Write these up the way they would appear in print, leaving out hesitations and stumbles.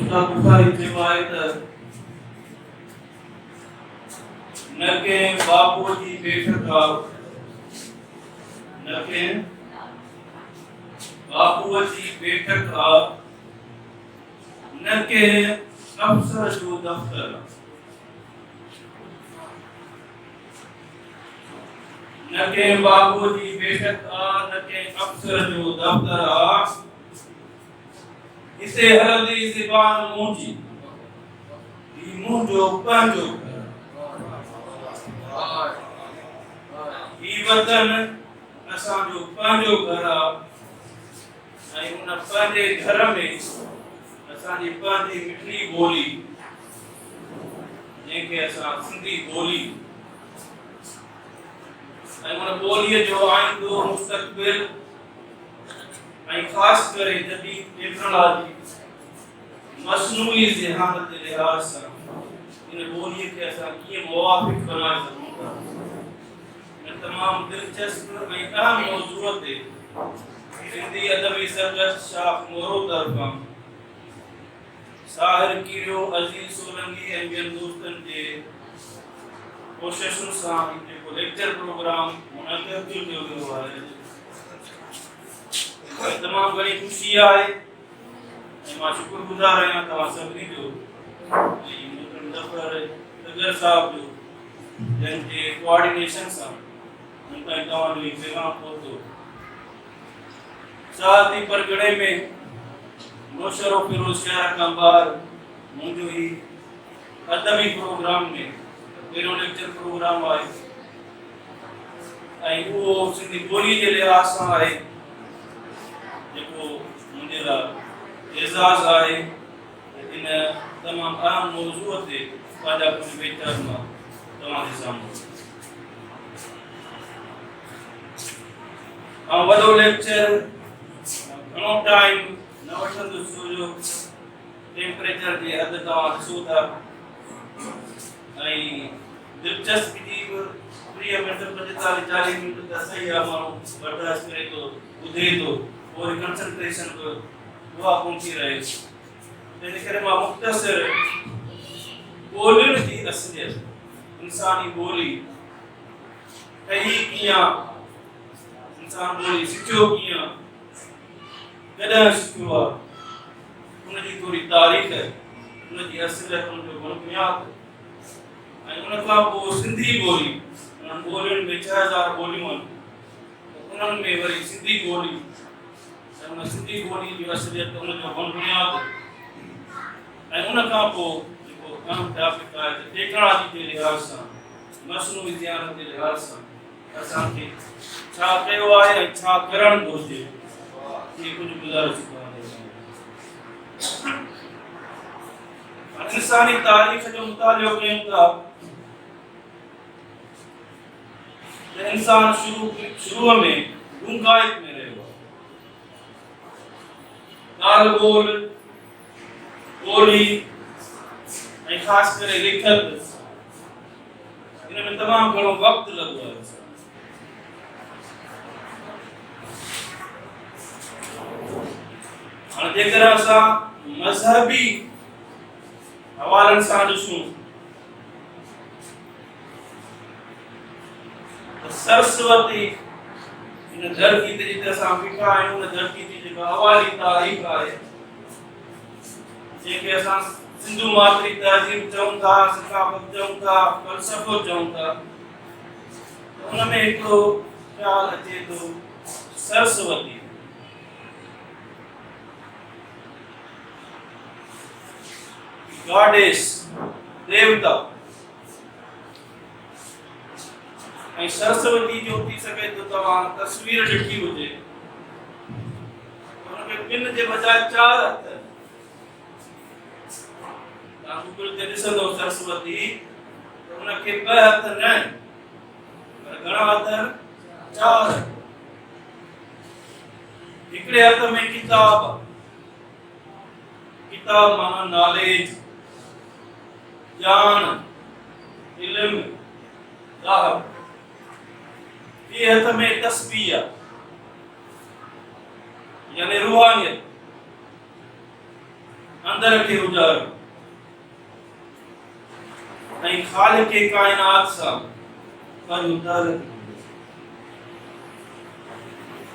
उस्ताद बुखारी रिवायत न के बापू जी बैठक आ न के बापू जी बैठक आ न के अफसर जो दफ्तर न के बापू जी बैठक आ न के अफसर जो दफ्तर आ इसे हरदी ज़बान मुंजी ई मुंजो पंजो ई वतन असां जो पंजो घर आ ऐं उन पंजे घर में असां जी पंहिंजी मिठड़ी ॿोली जंहिंखे असां सिंधी ॿोली ऐं उन ॿोलीअ जो आईंदो मुस्तक़बिल ऐं ख़ासि करे जदीद टेक्नोलॉजी मसनूई ज़हानत जे लिहाज़ सां इन ॿोलीअ खे असां कीअं मुवाफ़िक़ बनाए सघूं था इन तमामु दिलचस्प ऐं अहम मौज़ूअ ते सिंधी अदबी सरगर्द शाह मोहरो तरफ़ां साहिर कीरियो अज़ीज़ सोलंकी ऐं ॿियनि दोस्तनि जे कोशिशुनि सां जेको लेक्चर प्रोग्राम मुनक़िद कयो वियो आहे तमामु घणी ख़ुशी आहे ऐं मां शुक्रगुज़ार आहियां तव्हां सभिनी जो ऐं मोहतरम ज़फ़र सगर साहब जो जंहिंजे कोऑर्डिनेशन सां मूं ताईं तव्हांजो ही पैगाम पहुतो साथी परगणे में नौशरो फिरोज़ शहर खां ॿाहिरि मुंहिंजो ही अदबी प्रोग्राम में पहिरियों लेक्चर प्रोग्राम आहे ऐं उहो सिंधी ॿोली जे लिहाज़ सां आहे जेको मुंहिंजे लाइ एज़ाज़ आहे इन तमामु अहम मौज़ूअ ते पंहिंजा कुझु वीचार मां तव्हांजे साम्हूं वॾो लेक्चर घणो टाइम न वठंदुसि छो जो टेम्परेचर जे हद तव्हां ॾिसो था ऐं दिलचस्पी जी बि 30 मिंट 45-40 मिंट त सही आहे माण्हू बर्दाश्त करे थो ॿुधे थो और कंसंट्रेशन को दुआ पहुंची रहे तंहिंजे करे मां मुख़्तसिर ॿोलियुनि जी असलियत इंसानी ॿोली ठही कीअं इंसान ॿोली सिखियो कीअं कॾहिं सिखियो आहे उनजी थोरी तारीख़ उनजी असलियत उनजो बुनियाद ऐं उन खां पोइ सिंधी ॿोली उन्हनि ॿोलियुनि में 6000 ॿोलियूं आहिनि उन्हनि में वरी सिंधी ॿोली उन सिंधी ॿोली जी असलियत उनजो बुनियाद ऐं उन खां पोइ जेको अहम टॉपिक आहे त टेक्नोलॉजी जे लिहाज़ सां मसनूई ज़हानत जे लिहाज़ सां असांखे छा कयो आहे ऐं छा करणु घुरिजे इहे कुझु गुज़ारिश करणु इंसानी तारीख़ जो मुतालियो कयूं था त इंसान शुरूअ में गुंगाइश में रहियो ॻाल्हि ॿोल ॿोली ऐं ख़ासि करे लिखत इन में तमामु घणो वक़्तु लॻो आहे हाणे जेकर असां मज़हबी हवालनि सां ॾिसूं त सरस्वती इन धरती ते जिते असां बीठा आहियूं उन धरती जी जेका अवाली तारीख़ आहे जंहिंखे असां सिंधु मातरी तहज़ीब चऊं था सकाफ़त चऊं था फ़लसफ़ो चऊं था उन में हिकिड़ो ख़्यालु अचे थो सरस्वती गॉडेस देवता ऐं सरस्वती जो थी सघे तो तव्हां तस्वीर ॾिठी हुजे उनमें ॿिनि जे बजाय 4 हथ तव्हां गूगल ते ॾिसंदो सरस्वती त उनखे 2 हथ न पर घणा हथ 4 हिकिड़े हथ में किताब माना नॉलेज ज्ञान इल्म ज़ाहिर ये हथ में तस्बीह यानी रूहानियत अंदर खे उजाड़ो ऐं ख़ालिक़ काइनात सां पंहिंजो तालुक़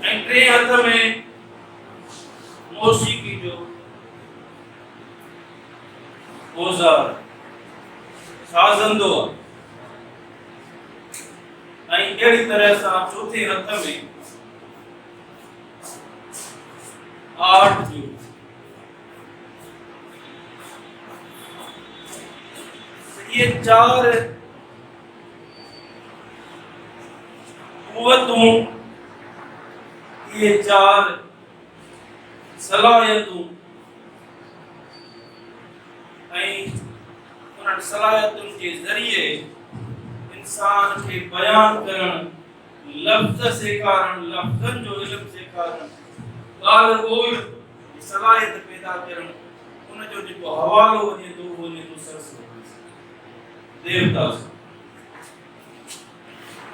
ऐं टे हथ में मौसीक़ी जो औज़ार साज़ंदो आहे ऐं अहिड़ी तरह सां चौथे हथ में आर्ट जो ये चार कुव्वतूं ये चार सलाहियतूं ऐं उन्हनि सलाहियतुनि जे ज़रिए इंसान खे बयान करण लफ़्ज़ सेखारण लफ़्ज़नि जो इल्मु सेखारण ॻाल्हि ॿोल सलाहियत पैदा करण उनजो जेको हवालो वञे थो सरस देवता सां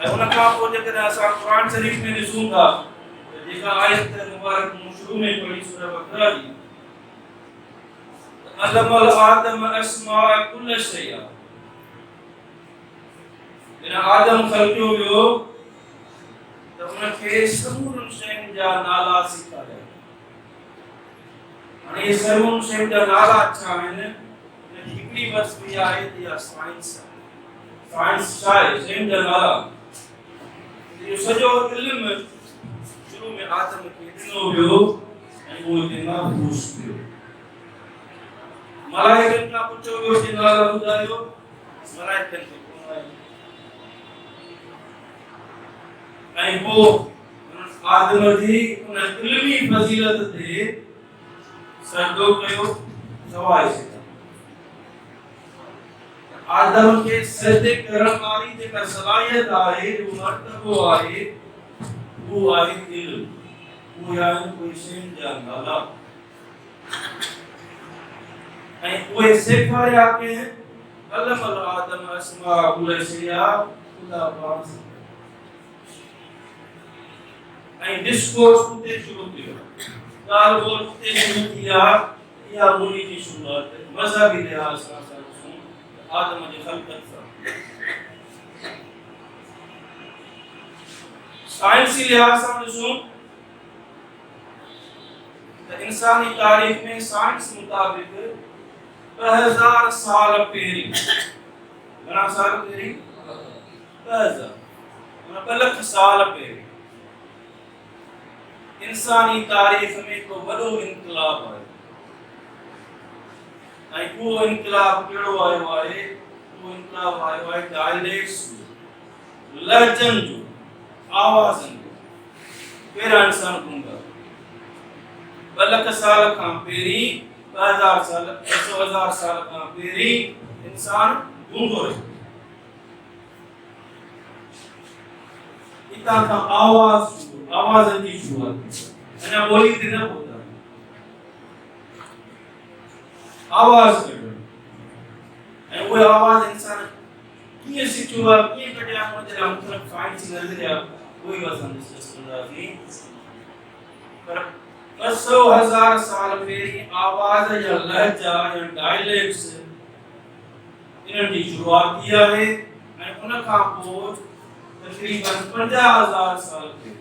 ऐं उनखां पोइ जेकॾहिं असां क़ुर शरीफ़ में ॾिसूं था जेका आयत मुबारक मूं शुरू में पढ़ी सूरह बक़रा जी अल्लमल आदम अस्मा कुल शै जॾहिं आदम ख़लक़ियो वियो त उनखे समूरनि शयुनि जा नाला सेखारिया हाणे इहे समूरनि शयुनि जा नाला छा आहिनि हिकिड़ी बस भी आहे या साइंस छा आहे शयुनि जा नाला इहो सॼो इल्मु शुरू में आदम खे ॾिनो वियो ऐं उहो हिते महफ़ूज़ थियो मलाइकनि खां पुछियो वियो कि नाला ॿुधायो मलाइकनि खे कोन आहे ऐं पोइ आदम जी उन इल्मी फज़ीलत ते सरदो कयो सवाइ आदम के सजदे करण वाली जेका सलाहियत आहे जो मर्तबो आहे वो आहे इल्म वो यानी कोई शयुनि जा नाला ऐं उहे सेखारिया के अल्लमल आदम अस्मा कुल शै खुदा पाक ऐं डिस्कोर्स उते शुरू थियो ॻाल्हि ॿोल उते शुरू थी आहे इहा ॿोली जी शुरूआत मज़हबी लिहाज़ सां आदम जे ख़लक़त सां साइंसी लिहाज़ सां ॾिसूं त इंसानी तारीख़ में साइंस मुताबिक़ 2000 साल पहिरीं घणा साल पहिरीं 2000 2 लख साल पहिरीं इंसानी तारीख़ में को वॾो इनकलाब आयो ऐं उहो इनकलाब कहिड़ो आयो आहे उहो इनकलाब आयो आहे डायलेक्ट्स लहजनि जो आवाज़नि जो पहिरियां इंसान गूंगा 2 लख साल खां पहिरीं 2000 साल 100,000 साल खां पहिरीं इंसान गूंगो रहियो इतां खां आवाज़नि जी शुरूआत अञा ॿोली ते न पहुता आवाज़ कढणु ऐं उहे आवाज़ इंसान कीअं सिखियो आहे कीअं कढिया हुन जा मुख़्तलिफ़ साइंसी नज़रिया उहे असां डिस्कस कंदासीं पर 200,000 साल पहिरीं आवाज़ या लहजा या डायलेक्ट्स इन्हनि जी शुरूआत थी आहे ऐं उन खां पोइ तक़रीबन 50,000 साल पहिरीं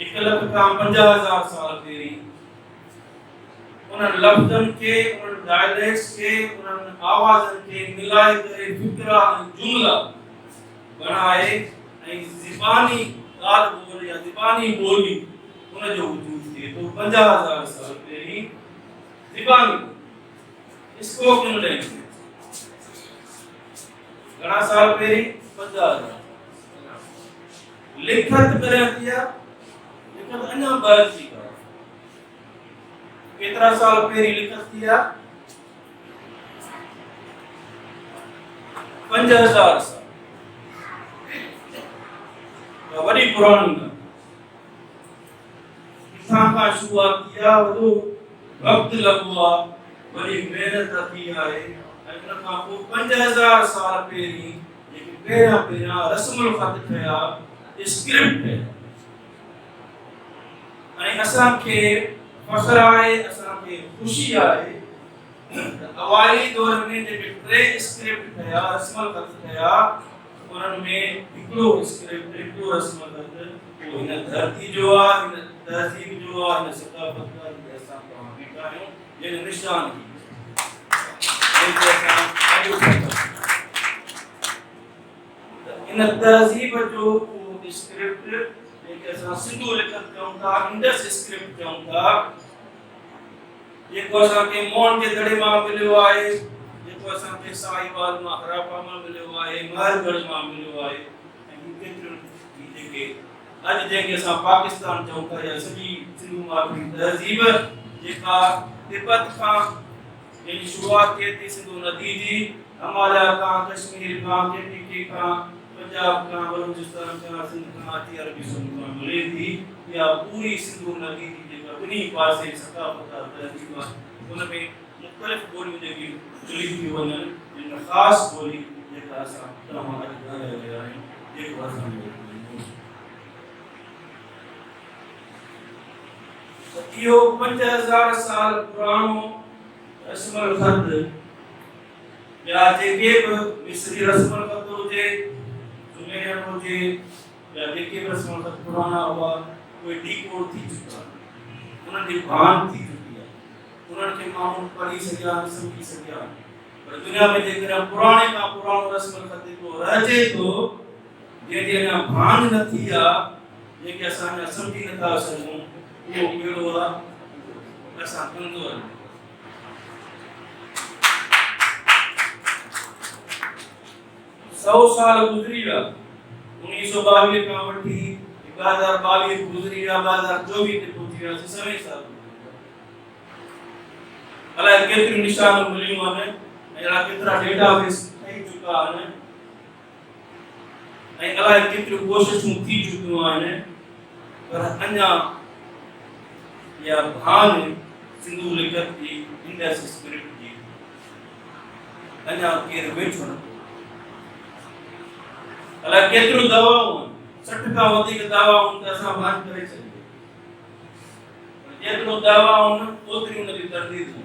1 लख खां 50,000 साल पहिरीं उन्हनि लफ़्ज़नि खे उन्हनि डायलेक्ट्स खे उन्हनि आवाज़नि खे मिलाए करे फिक्रा ऐं जुमला बणाए ऐं ज़बानी ॻाल्हि ॿोल या ज़बानी ॿोली उनजो वजूद थिए थो 50,000 साल पहिरीं ज़बानी स्पोकन लैंग्वेज घणा साल पहिरीं 50,000 लिखत करिया थी लिखत अञा ॿाहिरि थी केतिरा साल पहिरीं लिखत थी 5,000 साल वॾी पुराणी किथां खां शुरूआत थी वॾो वक़्तु लॻो वॾी महिनत थी आहे ऐं उन खां पोइ 5,000 साल पहिरीं जेके पहिरियां रस्मुल ख़त ठहिया स्क्रिप्ट ऐं असांखे फखर आहे, असांखे ख़ुशी आहे। अवाइली दौर में जेके टे स्क्रिप्ट ठहिया, रस्म ख़त ठहिया, उन्हनि में हिकिड़ो स्क्रिप्ट, हिकिड़ो रस्म ख़त उहो हिन धरती जो आहे, हिन तहज़ीब जो आहे, हिन सक़ाफ़त जो आहे, जंहिंखे असां तव्हां बीठा आहियूं, जंहिंजो निशान थी जंहिंखे असां इन तहज़ीब जो उहो स्क्रिप्ट जंहिंखे असां सिंधु लिखत चऊं था, इंडस स्क्रिप्ट चऊं था, जेको असांखे मोहन जे दड़े मां मिलियो आहे, जेको असांखे साहिवाल मां, हरापा मां मिलियो आहे, महरगढ़ मां मिलियो आहे, ऐं केतिरियूं जेके अॼु जंहिंखे असां पाकिस्तान चऊं था, या सॼी सिंधु मालवी तहज़ीब जेका तिब्बत खां जंहिंजी शुरूआत थिए थी सिंधु नदी जी, हिमालय खां, कश्मीर खां, केटीके खां, पंजाब खां, बलूचिस्तान खां, सिंध खां अची अरबी समुंड में मिले थी, या पूरी सिंधु नदी जी जेका ॿिन्ही पासे सक़ाफ़त तहज़ीब उन में मुख़्तलिफ़ ॿोलियूं जेकी मिली थियूं वञनि, जिन में ख़ासि ॿोली जेका असां तव्हां अॼु ॻाल्हाए रहिया आहियूं, जेको असांजो इहो 5000 साल पुराणो रस्मुल ख़त, या जेके बि मिस्री रस्मुल ख़त हुजे, सुमेरियन हुजे, या जेके बि रस्मुल ख़त पुराणा हुआ, उहे डीकोड थी चुका आहिनि, उन्हनि जी भान थी चुकी आहे, उन्हनि खे माण्हू पढ़ी सघिया, सम्झी सघिया। पर दुनिया में जेकॾहिं पुराणे खां पुराणो रस्मुल ख़त जेको रहिजे थो, जंहिंजी अञा भान न थी आहे, जेके असां अञा सम्झी नथा सघूं, उहो कहिड़ो आहे, असां कमज़ोर आहियूं। 100 साल गुज़री विया, 1922 खां वठी 2022 गुज़री विया, 2024 ते पहुची वियासीं, 100 साल अलाए केतिरियूं निशान मिलियूं आहिनि, ऐं अलाए केतिरा डेटाबेस ठही चुका आहिनि, ऐं अलाए केतिरियूं कोशिशूं थी चुकियूं आहिनि, पर अञा इहा भान सिंधु लिखत जी, इंडस स्क्रिप्ट जी अञा केरु वेठो न। अलाए केतिरियूं दवाऊं आहिनि, 60 खां वधीक दवाऊं त असां भान करे सघूं, जेतिरो दवाऊं ओतिरियूं उनजी तरदीदूं।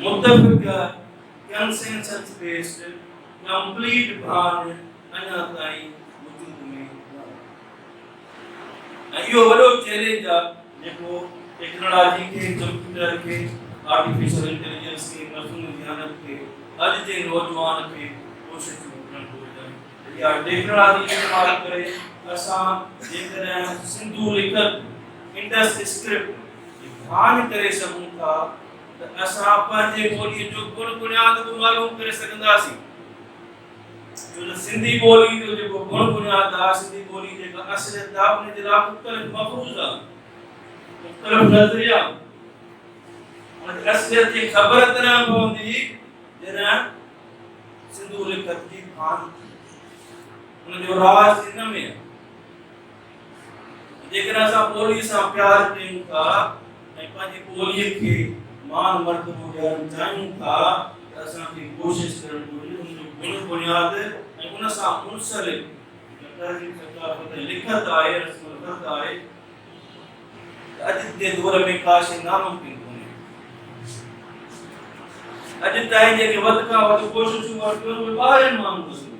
मुतफ़िक़ कंसेंसस बेस्ड कंप्लीट भान अञा ताईं वजूद में न आहे। इहो वॾो चैलेंज आहे जेको टेक्नोलॉजी खे, कंप्यूटर खे, आर्टिफिशियल इंटेलिजेंस खे, मसूनी ज़हानत खे, अॼु जे नौजवान खे कोशिश करणु घुरिजे। या टेक्नोलॉजी इस्तेमाल करे असां जेकॾहिं सिंधु लिखत, इंडस स्क्रिप्ट भान करे सघूं था, त असां पंहिंजे ॿोलीअ जो गुण बुनियाद बि मालूम करे सघंदासीं। छो त सिंधी ॿोली जो जेको गुण बुनियाद आहे, सिंधी ॿोली जेका असलियत आहे, उन जे लाइ मुख़्तलिफ़ मफ़रूज़ आहे, मुख़्तलिफ़ नज़रिया। उन असलियत जी ख़बर तॾहिं पवंदी जॾहिं सिंधु लिखत जी भान उन जो राज़ इन में आहे। जेकॾहिं असां ॿोली सां प्यार कयूं था ऐं पंहिंजी ॿोलीअ खे मान मर्तबो ॾियणु चाहियूं था, त असांखे कोशिशि करणु घुरिजे उन जो गुण बुनियाद ऐं उन सां मुंसलिक तहज़ीब सक़ाफ़त लिखत आहे, रस्मुल ख़त आहे, अॼु जे दौर में का शइ नामुमकिन कोन्हे। अॼु ताईं जेके वधि खां वधि कोशिशूं वरितियूं आहिनि, उहे ॿाहिरिनि माण्हुनि कयूं,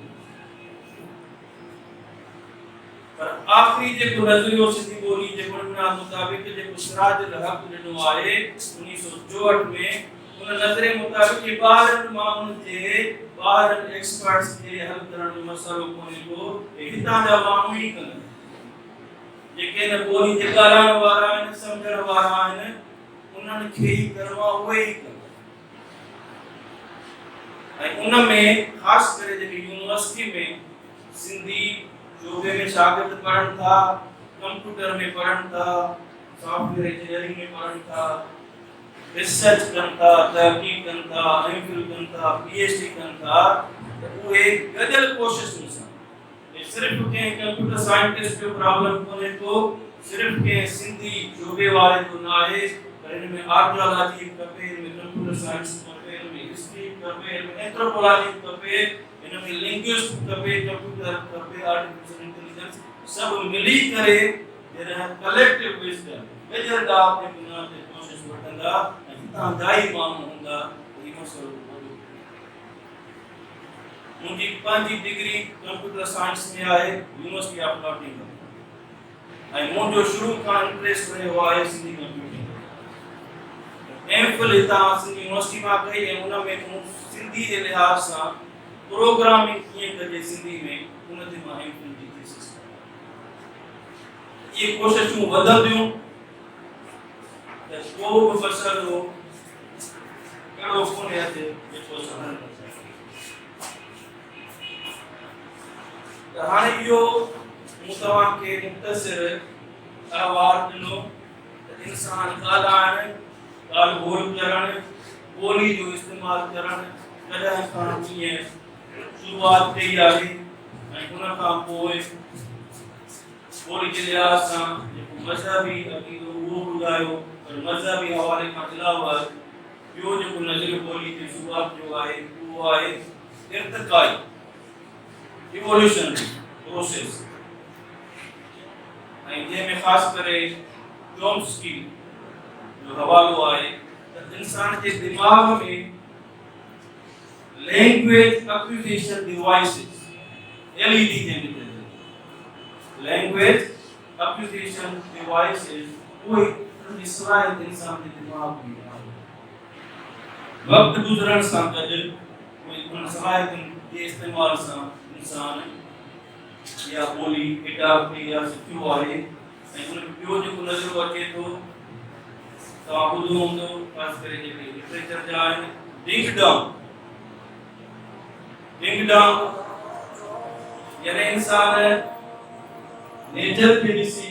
पर आख़िरी जेको नज़रियो सिंधी ॿोली जे बुनियाद मुताबिक़ जेको सिराजुल हक़ ॾिनो आहे 1964 में, उन नज़रिए मुताबिक़ ये ॿारनि माण्हुनि जे, ॿारनि एक्सपर्ट्स जे हल करण जो मसइलो कोन्हे को, हितां जा माण्हू ई कनि, जेके हिन ॿोली जे ॻाल्हाइण वारा आहिनि, सम्झण वारा आहिनि, उन्हनि खे ई करिणो आहे, उहे ई कनि। ऐं उन में ख़ासि करे जेके यूनिवर्सिटी में सिंधी शोबे में शागिर्द पढ़नि था, कंप्यूटर में पढ़नि था, सॉफ्टवेयर इंजीनियरिंग में पढ़नि था, रिसर्च कनि था, तहक़ीक़ कनि था, एमफिल कनि था, पीएचडी कनि था, त उहे गॾियल कोशिशुनि सां, सिर्फ़ु कंहिं कंप्यूटर साइंटिस्ट जो प्रॉब्लम कोन्हे को, सिर्फ़ु कंहिं सिंधी शोबे वारे जो न आहे, पर हिन में आर्कियोलॉजी खपे, हिन में कंप्यूटर साइंस खपे, हिन में हिस्ट्री खपे, हिन में एंथ्रोपोलॉजी खपे, हिन में लिंग्विस्ट खपे, कंप्यूटर खपे, आर्टिफिशियल इंटेलिजेंस, सब मिली करे जॾहिं कलेक्टिव विज़डम, वेजर दा अपने बुनियाद ते कोशिश वठंदा ऐं हितां दाई माण्हू हूंदा इहो मसइलो वॾो। मुंहिंजी पंहिंजी डिग्री कंप्यूटर साइंस में आहे यूनिवर्सिटी ऑफ नॉटिंघम ऐं मुंहिंजो शुरू खां इंट्रेस्ट रहियो आहे सिंधी कंप्यूटिंग। एमफिल हितां सिंधी यूनिवर्सिटी मां कई ऐं उन में मूं सिंधी जे लिहाज़ सां प्रोग्रामिंग कीअं कजे सिंधी में उन ते मां एमफिल जी थीसिस कई। ये कोशिशूं वधंदियूं त को बि मसइलो कहिड़ो कोन्हे अचे जेको सहन न थिए। त हाणे इहो मूं तव्हांखे मुख़्तसिर अहवालु ॾिनो त इंसान ॻाल्हाइण ॻाल्हि ॿोल करणु ॿोली जो इस्तेमालु करणु कॾहिं खां कीअं शुरूआति कई आहे ऐं उन खां पोइ ॿोली जे लिहाज़ सां जेको मज़हबी अक़ीदो उहो ॿुधायो पर मज़हबी हवाले खां अलावा ॿियो जेको नज़रियो ॿोली जे शुरूआति जो आहे उहो आहे इर्तिक़ाई इवोल्यूशन प्रोसेस ऐं जंहिंमें ख़ासि करे चॉम्स्की जो हवालो आहे त इंसान जे दिमाग़ में लैंग्वेज एक्विजिशन डिवाइसेस एलईडी जंहिंखे चइबो आहे लैंग्वेज एक्विजिशन डिवाइसेस उहे उनजी सलाहियत इंसान जे दिमाग़ में आहे। वक़्तु गुज़रण सां गॾु उहे उन सलाहियतुनि जे इस्तेमाल सां इंसान या ॿोली एडॉप्ट कई या सिखियो आहे ऐं उन ॿियो जेको नज़रियो अचे थो तव्हां ॿुधो हूंदो ख़ासि करे जेके लिटरेचर जा आहिनि डिंग डॉन्ग यानी इंसान नेचर खे ॾिसी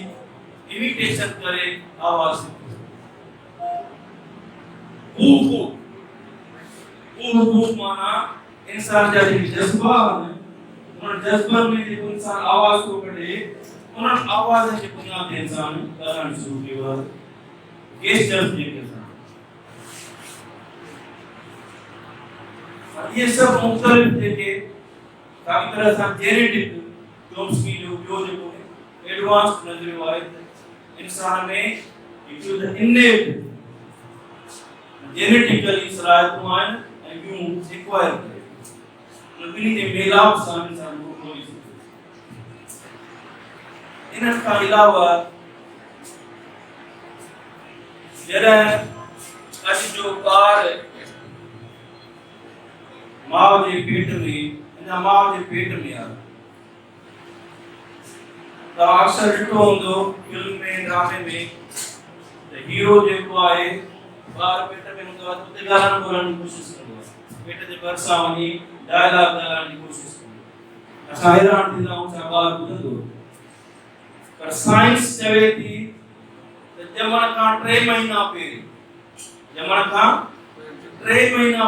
इमिटेशन करे आवाज़ सिखे। माना इंसान जा जेके जज़्बा आहिनि उन जज़्बनि में जेको इंसान आवाज़ थो कढे उन आवाज़ जे बुनियाद ते इंसान ॻाल्हाइण शुरू कयो आहे। गेस्टर्स जेके ये सब मुख़्तलिफ़ जेके काफ़ी तरह सां जेनेटिक चॉम्स्की जो ॿियो जेको एडवांस नज़रियो आहे इंसान में हिकु त इनेट जेनेटिकली सलाहियतूं आहिनि ऐं ॿियूं एक्वायर करे उन ॿिन्ही जे मेलाप सां इंसान ॿोली सिखे। इन खां अलावा जॾहिं अॼु जो ॿार माउ जे पेट में अञा माउ जे पेट में आहे तव्हां अक्सर ॾिठो हूंदो फिल्म में ड्रामे में त हीरो जेको आहे ॿार पेट में हूंदो आहे उते ॻाल्हाइण ॿोलण जी कोशिशि कंदो आहे पेट जे भरिसां वञी डायलॉग ॻाल्हाइण जी कोशिशि कंदो। असां हैरान थींदा आहियूं छा ॿार ॿुधंदो पर साइंस चवे थी त ॼमण खां 3 महीना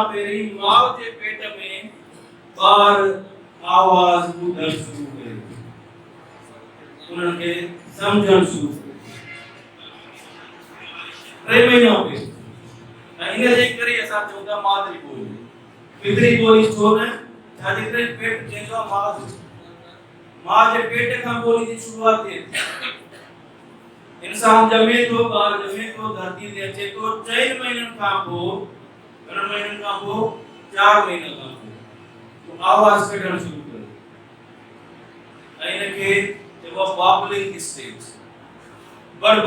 पहिरीं माउ जे पेट में ॿार आवाज़ ॿुधणु शुरू करे उन्हनि खे सम्झणु शुरू करे 3 महीना पहिरीं ऐं इन जे करे असां चऊं था मादरी ॿोली पितरी ॿोली छो न छाजे करे पेट जंहिंजो आहे माउ जे पेट खां ॿोली जी शुरूआत थिए थी। इंसान ॼमे थो ॿार ॼमे थो धरती ते अचे थो 4 महीननि खां पोइ 4 महीननि खां पोइ 4 महीना खां पोइ आवाज़ कढणु शुरू करे ऐं इनखे चइबो आहे बाबलिंग स्टेज बड़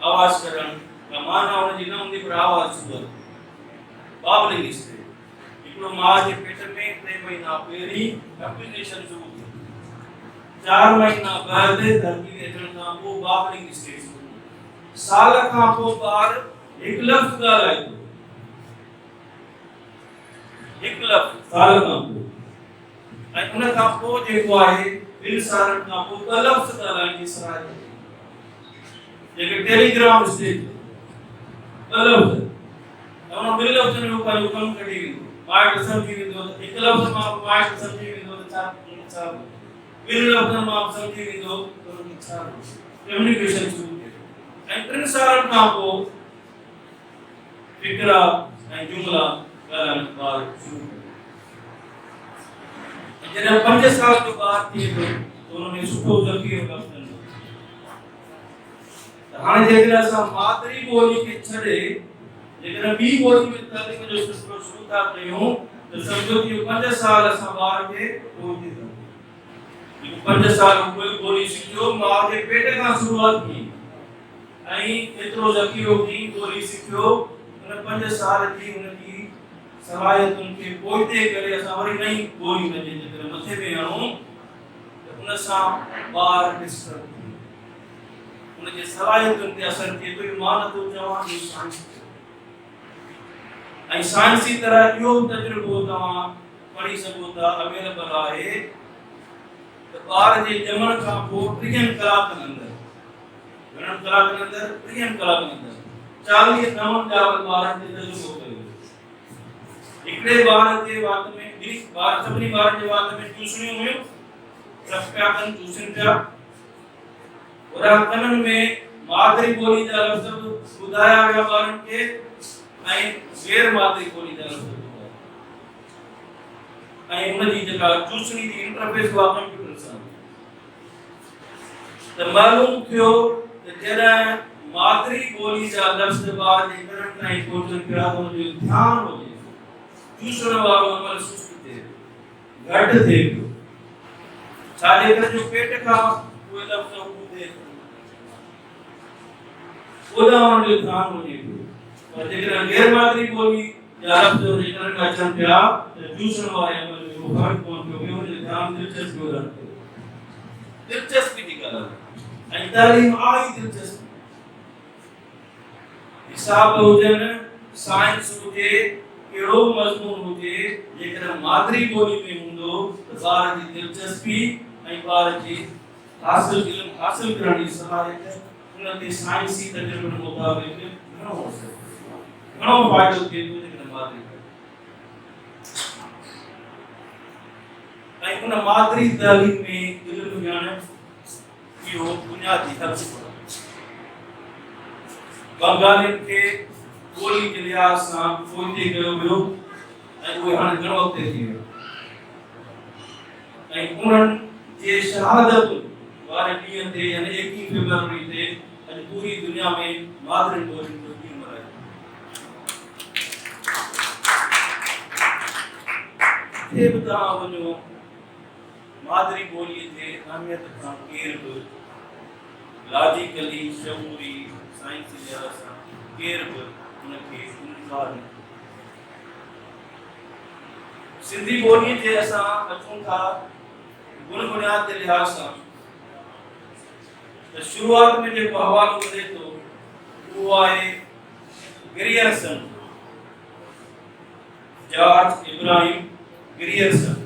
आवाज़ कढणु का माना हुनजी न हूंदी पर आवाज़ शुरू बाबलिंग स्टेज हिकिड़ो माउ जे पेट में 3 महीना पहिरीं एक्विजिशन शुरू थी 4 महीना बाद धरती ते अचण खां पोइ बाबलिंग स्टेज साल खां पोइ ॿार हिकु लफ़्ज़ ॻाल्हाए थो हिकु लफ़्ज़ साल खां पोइ ऐं उन खां पोइ जेको आहे 2 सालनि खां पोइ ॿ लफ़्ज़ ॻाल्हाइण जी सलाहियत जेके टेलीग्राम स्टेज ॿ लफ़्ज़ ऐं उन 2 लफ़्ज़नि में पंहिंजो कमु कढी वेंदो माइट सम्झी वेंदो त हिकु लफ़्ज़ मां माइट सम्झी वेंदो त छा 2 लफ़्ज़नि मां सम्झी वेंदो त उनखे छा कम्युनिकेशन शुरू थिए ऐं 3 सालनि खां पोइ फिक्रा ऐं जुमला ॻाल्हाइण ॿार शुरू करे जॾहिं 5 साल जो ॿार थिए थो त उन में सुठो ज़ख़ीरो लफ़्ज़ हाणे जेकर असां मादरी ॿोली खे छॾे जेकर ॿी ॿोली में तालीम जो सिलसिलो शुरू था कयूं त सम्झो कि 5 साल असां ॿार खे ॿोली ॾींदा 5 साल कोई ॿोली सिखियो मां जे पेट खां शुरूआत की ऐं एतिरो ज़कीरो की ॿोली सिखियो उन 5 साल जी उनजी सलाहियतुनि खे पोइते करे असां वरी नई ॿोली में जेकर मथे में आणूं त उन सां ॿार डिस्टर्ब उनजे सलाहियतुनि ते असर थिए थो मां नथो चवां जो साइंस ऐं साइंसी तरह इहो तजुर्बो तव्हां पढ़ी सघो था अवेलेबल आहे त ॿार जे ॼमण खां पोइ 3 कलाकनि अंदरि घणनि कलाकनि अंदरि 3 कलाकनि अंदरि 40 नव ॼावल ॿारनि ते तजुर्बो कयो हिकिड़े ॿार जे वात में सभिनी ॿारनि जे वात में चूसणियूं हुयूं सभु पिया कनि चूसनि पिया उन्हनि कननि में मादरी ॿोली जा लफ़्ज़ ॿुधाया विया ॿारनि खे ऐं गैर मादरी ॿोली जा लफ़्ज़ ॿुधाया ऐं उनजी जेका चूसणी जी इंटरफेस हुआ कंप्यूटर सां त मालूम थियो त जॾहिं मादरी ॿोली जा लफ़्ज़ ॿार जे कननि ताईं पहुचनि पिया त उनजो ध्यानु हुजे चूसण वारो अमल सुस्त थिए घटि थिए पियो छाजे करे जो पेट खां उहे लफ़्ज़ ॿुधे ओॾा उनजो ध्यानु हुजे पियो पर जेकर गैर मादरी ॿोली जा लफ़्ज़ जे कननि में अचनि पिया त चूसण वारे अमल जो फ़र्क़ु कोन पियो पियो उनजो ध्यानु दिलचस्पी वधनि पियो दिलचस्पी जी ॻाल्हि आहे ऐं तालीम आहे दिलचस्पी हिसाब हुजनि साइंस हुजे कहिड़ो मज़मून हुजे जेकर मादरी ॿोली में हूंदो त ॿार जी दिलचस्पी ऐं ॿार जी इल्म हासिल करण जी सलाहियत उन ते साइंसी तजुर्बनि मुताबिक़ घणो फ़ाइदो थिए थो जेकर मादरी ऐं उन मादरी तालीम में इल्म ॼाण इहो बुनियादी हक़ बंगालियुनि खे ॿोली जे लिहाज़ सां पोइते कयो वियो ऐं उहे हाणे घणो अॻिते थी वियो ऐं उन्हनि जे शहादत वारे ॾींहं ते यानी 21 फरवरी ते अॼु पूरी दुनिया में मादरी ॿोलियुनि जो ॾींहुं मल्हायो किथे बि तव्हां वञो मादरी ॿोलीअ जे अहमियत खां केर बि लॉजिकली शऊरी साइंसी लिहाज़ सां केर बि उनखे इनकार न सिंधी ॿोलीअ जे असां अचूं था गुण बुनियाद जे लिहाज़ सां त शुरूआत में जेको हवालो मिले थो उहो आहे ग्रियर्सन जॉर्ज इब्राहिम ग्रियर्सन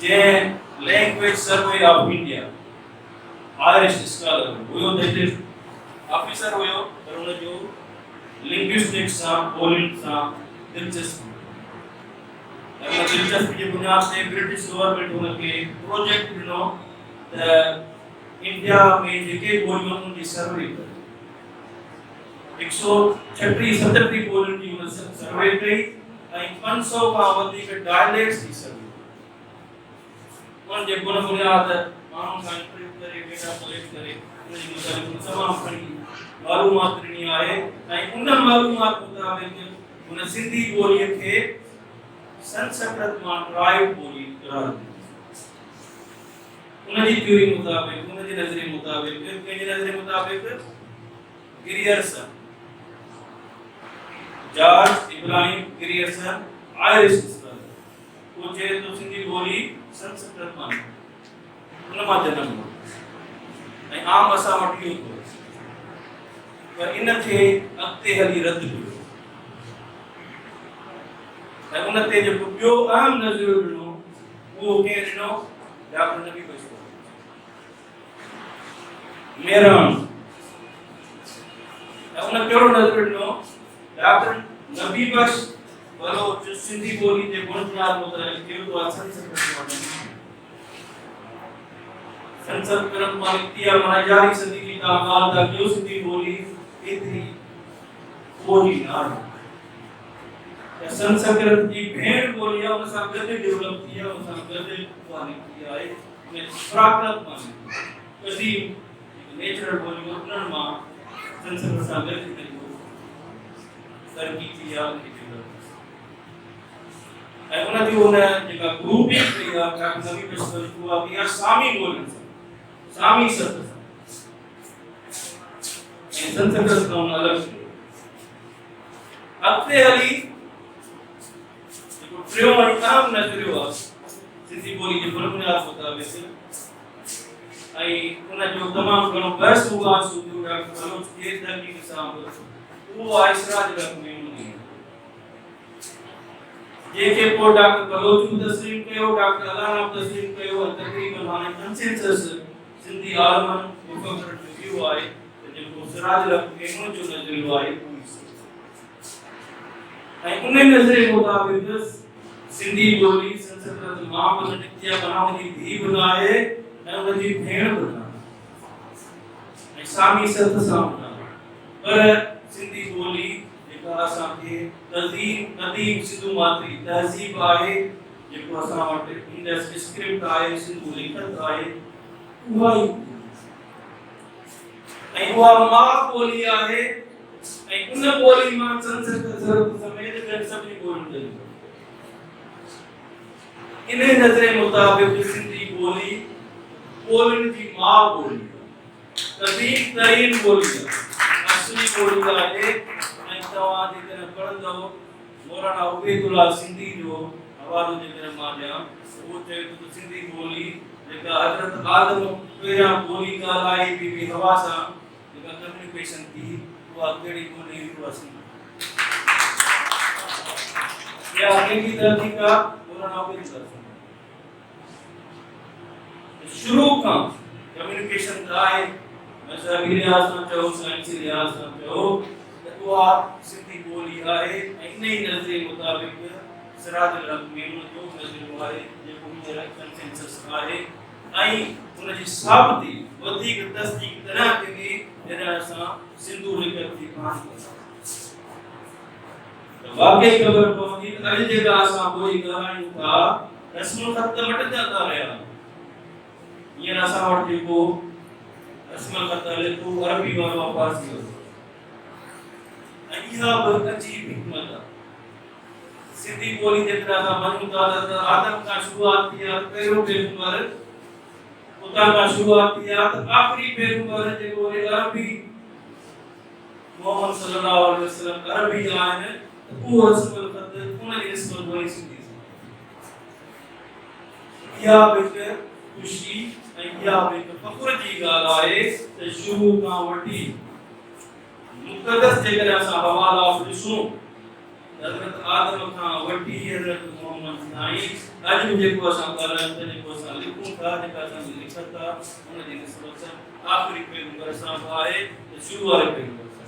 जंहिं language survey of India Irish scholar हुयो ऑफिसर हुयो पर उनजो लिंग्विस्टिक्स सां ॿोलियुनि सां दिलचस्पी जी बुनियाद ते ब्रिटिश गवर्नमेंट उनखे प्रोजेक्ट ॾिनो त इंडिया में जेके ॿोलियूं उनजी सर्वे करे 137 ॿोलियुनि जी उन सर्वे कई ऐं 500 खां वधीक डायलेक्ट्स जी सर्वे उनजे गुण बुनियाद माण्हुनि सां इंटरव्यू करे डेटा कलेक्ट करे उनजी मुताबिक़ तमामु घणी मालूमात ॾिनी आहे ऐं उन मालूमात मुताबिक़ उन सिंधी ॿोलीअ खे संस्कृत मां ड्राइव ॿोली करार ॾिनी उनजी थ्योरी मुताबिक़ उनजे नज़रिए मुताबिक़ कंहिंजे नज़रिए मुताबिक़ Grierson George Ibrahim Grierson Irish scholar वो चए तो सिंधी ॿोली संस्कृत मां उन मां जनम ऐं आम असां वटि इहो थियो पर इनखे अॻिते हली रद्द कयो ऐं उन ते जेको ॿियो अहम नज़रियो ॾिनो उहो केरु ॾिनो डॉक्टर नबी बख्श मेहरान ऐं उन कहिड़ो नज़रियो ॾिनो डॉक्टर नबी बख्श वारो जो सिंधी ॿोली जे गुण बुनियाद मुताबिक़ कयो तो संस्कृत मां निकिती आहे माना 11वीं सदी जी ॻाल्हि था कयो सिंधी ॿोली एतिरी ॿोली न आहे संस्कृत जी भेण ॿोली आहे उन सां गॾु डेवलप थी आहे उन सां गॾु उहा निकिती आहे प्राकृत मां क़दीम नेचुरल बोली उन्हनि मां संस्कृत सां गॾु करे तरक़ी थी आहे उनजी ऐं उनजी उन जेका ग्रुपिंग कई आहे डॉक्टर नबी बशर उहा बि आहे सामी ॿोलियुनि सां सामी शब्द सां ऐं संस्कृत खां उन अलॻि अॻिते हली जेको टियों ऐं अहम नज़रियो आहे सिंधी ॿोली जे बुनियाद मुताबिक़ ऐं उनजो तमामु घणो बहस मुबाहिस थियो डॉक्टर बलोच के तहक़ीक़ सां उहो आहे सिराज रकमेनी जेके पोइ डॉक्टर बलोच तस्लीम कयो डॉक्टर अलाना तस्लीम कयो तक़रीबन हाणे कंसेंसस सिंधी आलमनि मुफ़क्कर जो इहो आहे त जेको सिराज रकमेनी जो नज़रियो आहे ऐं उन नज़रिए मुताबिक़ सिंधी ॿोली संस्कृत मां बि नित्य बनावती धीउ बि आहे ऐं उनजी भेण बि आहे ऐं सामी सत सां बि आहे पर सिंधी ॿोली जेका असांखे क़दीम सिंधु मात्री तहज़ीब आहे जेको असां वटि इंडस स्क्रिप्ट आहे सिंधु लिखत आहे उहा ई ऐं उहा मां ॿोली आहे ऐं उन ॿोली मां संस्कृत ज़रूरत समेत ॿियनि सभिनी ॿोलियुनि जी इन नज़रिए मुताबिक़ सिंधी ॿोली ॿोलियुनि जी मां ॿोली क़दीम तरीन ॿोली असली ॿोली आहे ऐं तव्हां जेकॾहिं पढ़ंदव मौलाना उबैदुल्ला सिंधी जो हवालो जेकॾहिं मां ॾियां उहो चए थो त सिंधी ॿोली जेका हज़रत आदम पहिरियां ॿोली ॻाल्हाई बीबी हवा सां जेका कम्युनिकेशन थी उहा कहिड़ी ॿोली उहा सिंधी या अंग्रेजी तहक़ीक़ आहे मौलाना उबैदुल्ला शुरू खां कम्युनिकेशन का है मज़हबी लिहाज़ सां चओ साइंसी लिहाज़ सां चओ त उहा सिंधी ॿोली आहे ऐं इन ई नज़रिए मुताबिक़ सिराज रकमेनी जो नज़रियो आहे जेको हींअर कंसेंसस आहे ऐं उनजी साबिती वधीक तस्दीक तॾहिं थींदी जॾहिं असां सिंधु लिखत जी कहाणी कंदासीं वाकई ख़बर पवंदी त अॼु जेका असां ॿोली ॻाल्हायूं था रस्म ख़त मटंदा था रहिया ये रसा और देखो रस्म खत लिखो अरबी वारो फारसी वारो इहा बि अजीब हिकमत आहे सिंधी ॿोली जेतिरा असां मञूं था त आदम खां शुरूआत थी आहे पहिरियों पैगंबर उतां खां शुरूआत थी आहे त आख़िरी पैगंबर जेको अरबी मोहम्मद सल्लल्लाहु अलैहि वसल्लम अरबी आहिनि उहो रस्म खत उनजी रस्म ॿोली सिंधी इहा बि खुशी ऐं इहा बि फ़ख्र जी ॻाल्हि आहे त शुरू खां वठी मुक़दस जेकॾहिं असां हवाला ॾिसूं हज़रत आदम खां वठी हज़रत मोहम्मद ताईं अॼु जेको असां ॻाल्हायूं था जेको असां लिखूं था जेका असांजी लिखत आहे उनजी निस्बत आख़िरी पैगंबर सां आहे त शुरू वारे पैगंबर सां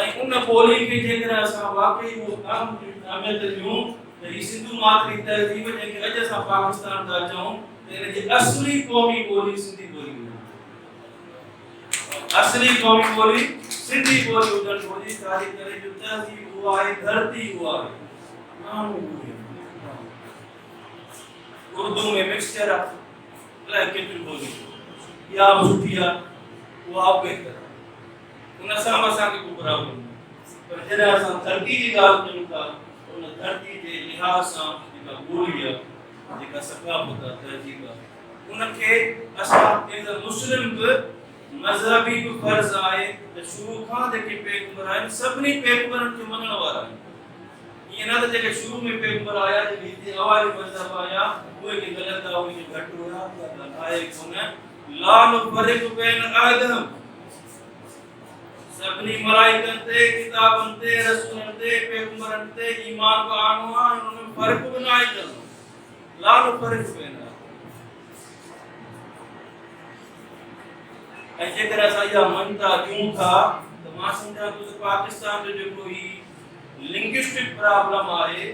ऐं उन ॿोली खे जेकॾहिं असां वाकई उहो अहमियत ॾियूं त ही सिंधु मात्री तहज़ीब जेके अॼु असां पाकिस्तान था चऊं त इन जी असली क़ौमी ॿोली सिंधी ॿोली असली क़ौमी ॿोली सिंधी ॿोली हुजणु घुरिजे छाजे करे जो तहज़ीब उहा आहे धरती उहा आहे माण्हू उर्दू में मिक्सचर आहे अलाए केतिरी ॿोली इहा बि सुठी आहे उहा बि बहितर आहे उन सां असांखे को प्रॉब्लम पर जॾहिं असां धरती जी ॻाल्हि कयूं था उन धरती जे लिहाज़ सां जेका ॿोली आहे जेका सक़ाफ़त आहे तहज़ीब आहे उनखे असां एज़ अ मुस्लिम बि मज़हबी बि फ़र्ज़ आहे त शुरू खां जेके पैगंबर आहिनि सभिनी पैगंबरनि खे मञण वारा आहिनि ईअं न त जेके शुरू में पैगंबर आया जेके हिते अवाइल मज़हब आया उहे के ग़लति आहे उहे के घटि हुया उहा आहे कोन ला नुफ़रिक़ु बैन अहदिहिम सभिनी मलाइकनि ते किताबनि ते रसूलनि ते पैगंबरनि ते ईमान को आणो आहे उन में फ़र्क़ बि न आहे करणो ला नुफ़रिक़ु बैन ऐं जेकर असां इहा मञता ॾियूं था त मां सम्झां थो त पाकिस्तान जो जेको ही लिंग्विस्टिक प्रॉब्लम आहे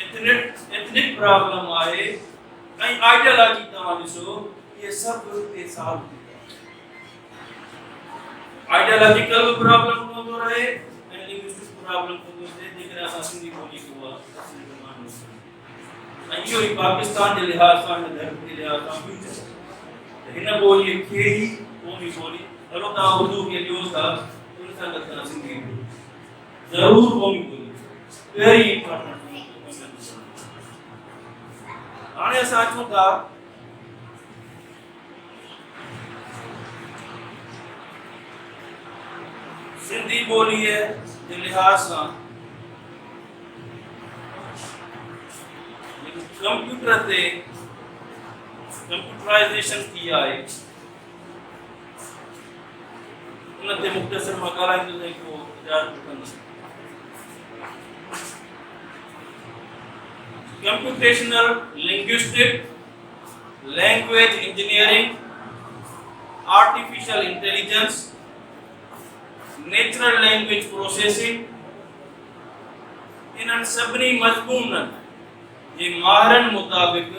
एथनिक प्रॉब्लम आहे ऐं आइडियोलॉजी तव्हां ॾिसो इहे सभु हिते सॉल्व थी आइडियोलॉजिकल प्रॉब्लम हूंदो रहे ऐं लिंग्विस्टिक प्रॉब्लम हूंदो रहे जेकर असां सिंधी ॿोली खे उहा इहो ई पाकिस्तान जे लिहाज़ सां धर्म जे लिहाज़ सां फ्यूचर हिन ॿोलीअ खे ई क़ौमी ॿोली हलो तव्हां उर्दू खे ॾियो था उन सां गॾु तव्हां सिंधी ज़रूरु क़ौमी ॿोली वेरी इंपॉर्टेंट। हाणे असां अचूं था सिंधी ॿोलीअ जे लिहाज़ सां कंप्यूटर ते कंप्यूटराइजेशन थी आहे उन ते मुख़्तसर मां ॻाल्हाईंदुसि को इजाज़त कंदुसि। Computational linguistic language engineering artificial intelligence natural language processing इन्हनि सभिनी मज़मूननि जे माहिरनि मुताबिक़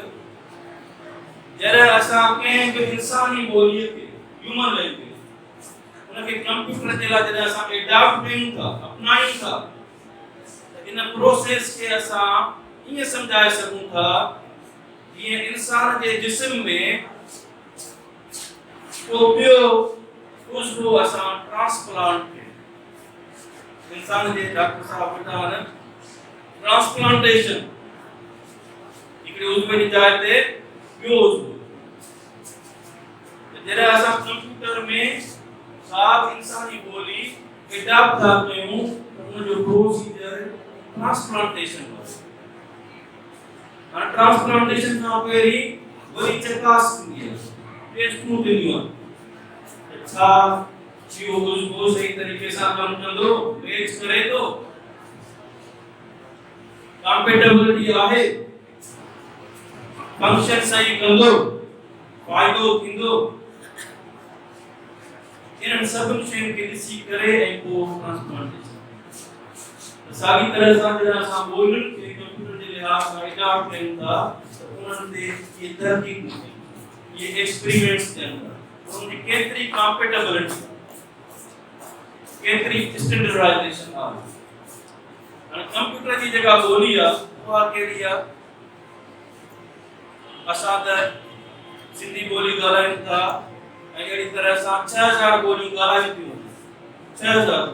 जॾहिं असां कंहिं बि इंसानी ॿोलीअ खे ह्यूमन लैंग्वेज उनखे कंप्यूटर जे लाइ जॾहिं असां एडॉप्ट कयूं था अपनायूं था त इन प्रोसेस खे असां ईअं सम्झाए सघूं था जीअं इंसान जे जिस्म में को ॿियो उज़्व असां ट्रांसप्लांट कयूं। इंसान जे डॉक्टर साहब वेठा आहिनि ट्रांसप्लांटेशन हिकिड़े उज़्व जी जाइ ते ॿियो उज़्व जॾहिं असां कंप्यूटर में का इंसानी ॿोली एडॉप्ट था कयूं त उनजो प्रोसीजर ट्रांसप्लांटेशन आहे। ट्रांसप्लांटेशन खां पहिरीं वरी चकास थींदी आहे टेस्टूं थींदियूं आहिनि छा इहो उज़्व सही तरीक़े सां कमु कंदो मैच करे थो कंपैटिबिलिटी आहे फंक्शन सही कंदो फ़ाइदो थींदो इन्हनि सभिनी शयुनि खे ॾिसी करे ऐं पोइ ट्रांसप्लांटेशन साॻी तरह सां जॾहिं असां ॿोलियुनि खे कंप्यूटर जे लिहाज़ सां एडॉप्ट कयूं था त उन्हनि ते इहे तहक़ीक़ इहे एक्सपेरिमेंट्स थियनि था उनजी केतिरी कंपैटिबिलिटी केतिरी स्टैंडर्डाइजेशन आहे। हाणे कंप्यूटर जी जेका ॿोली आहे उहा कहिड़ी आहे असां त सिंधी ॿोली ॻाल्हायूं था ऐं अहिड़ी तरह सां 6000 ॿोलियूं ॻाल्हायूं थियूं 6000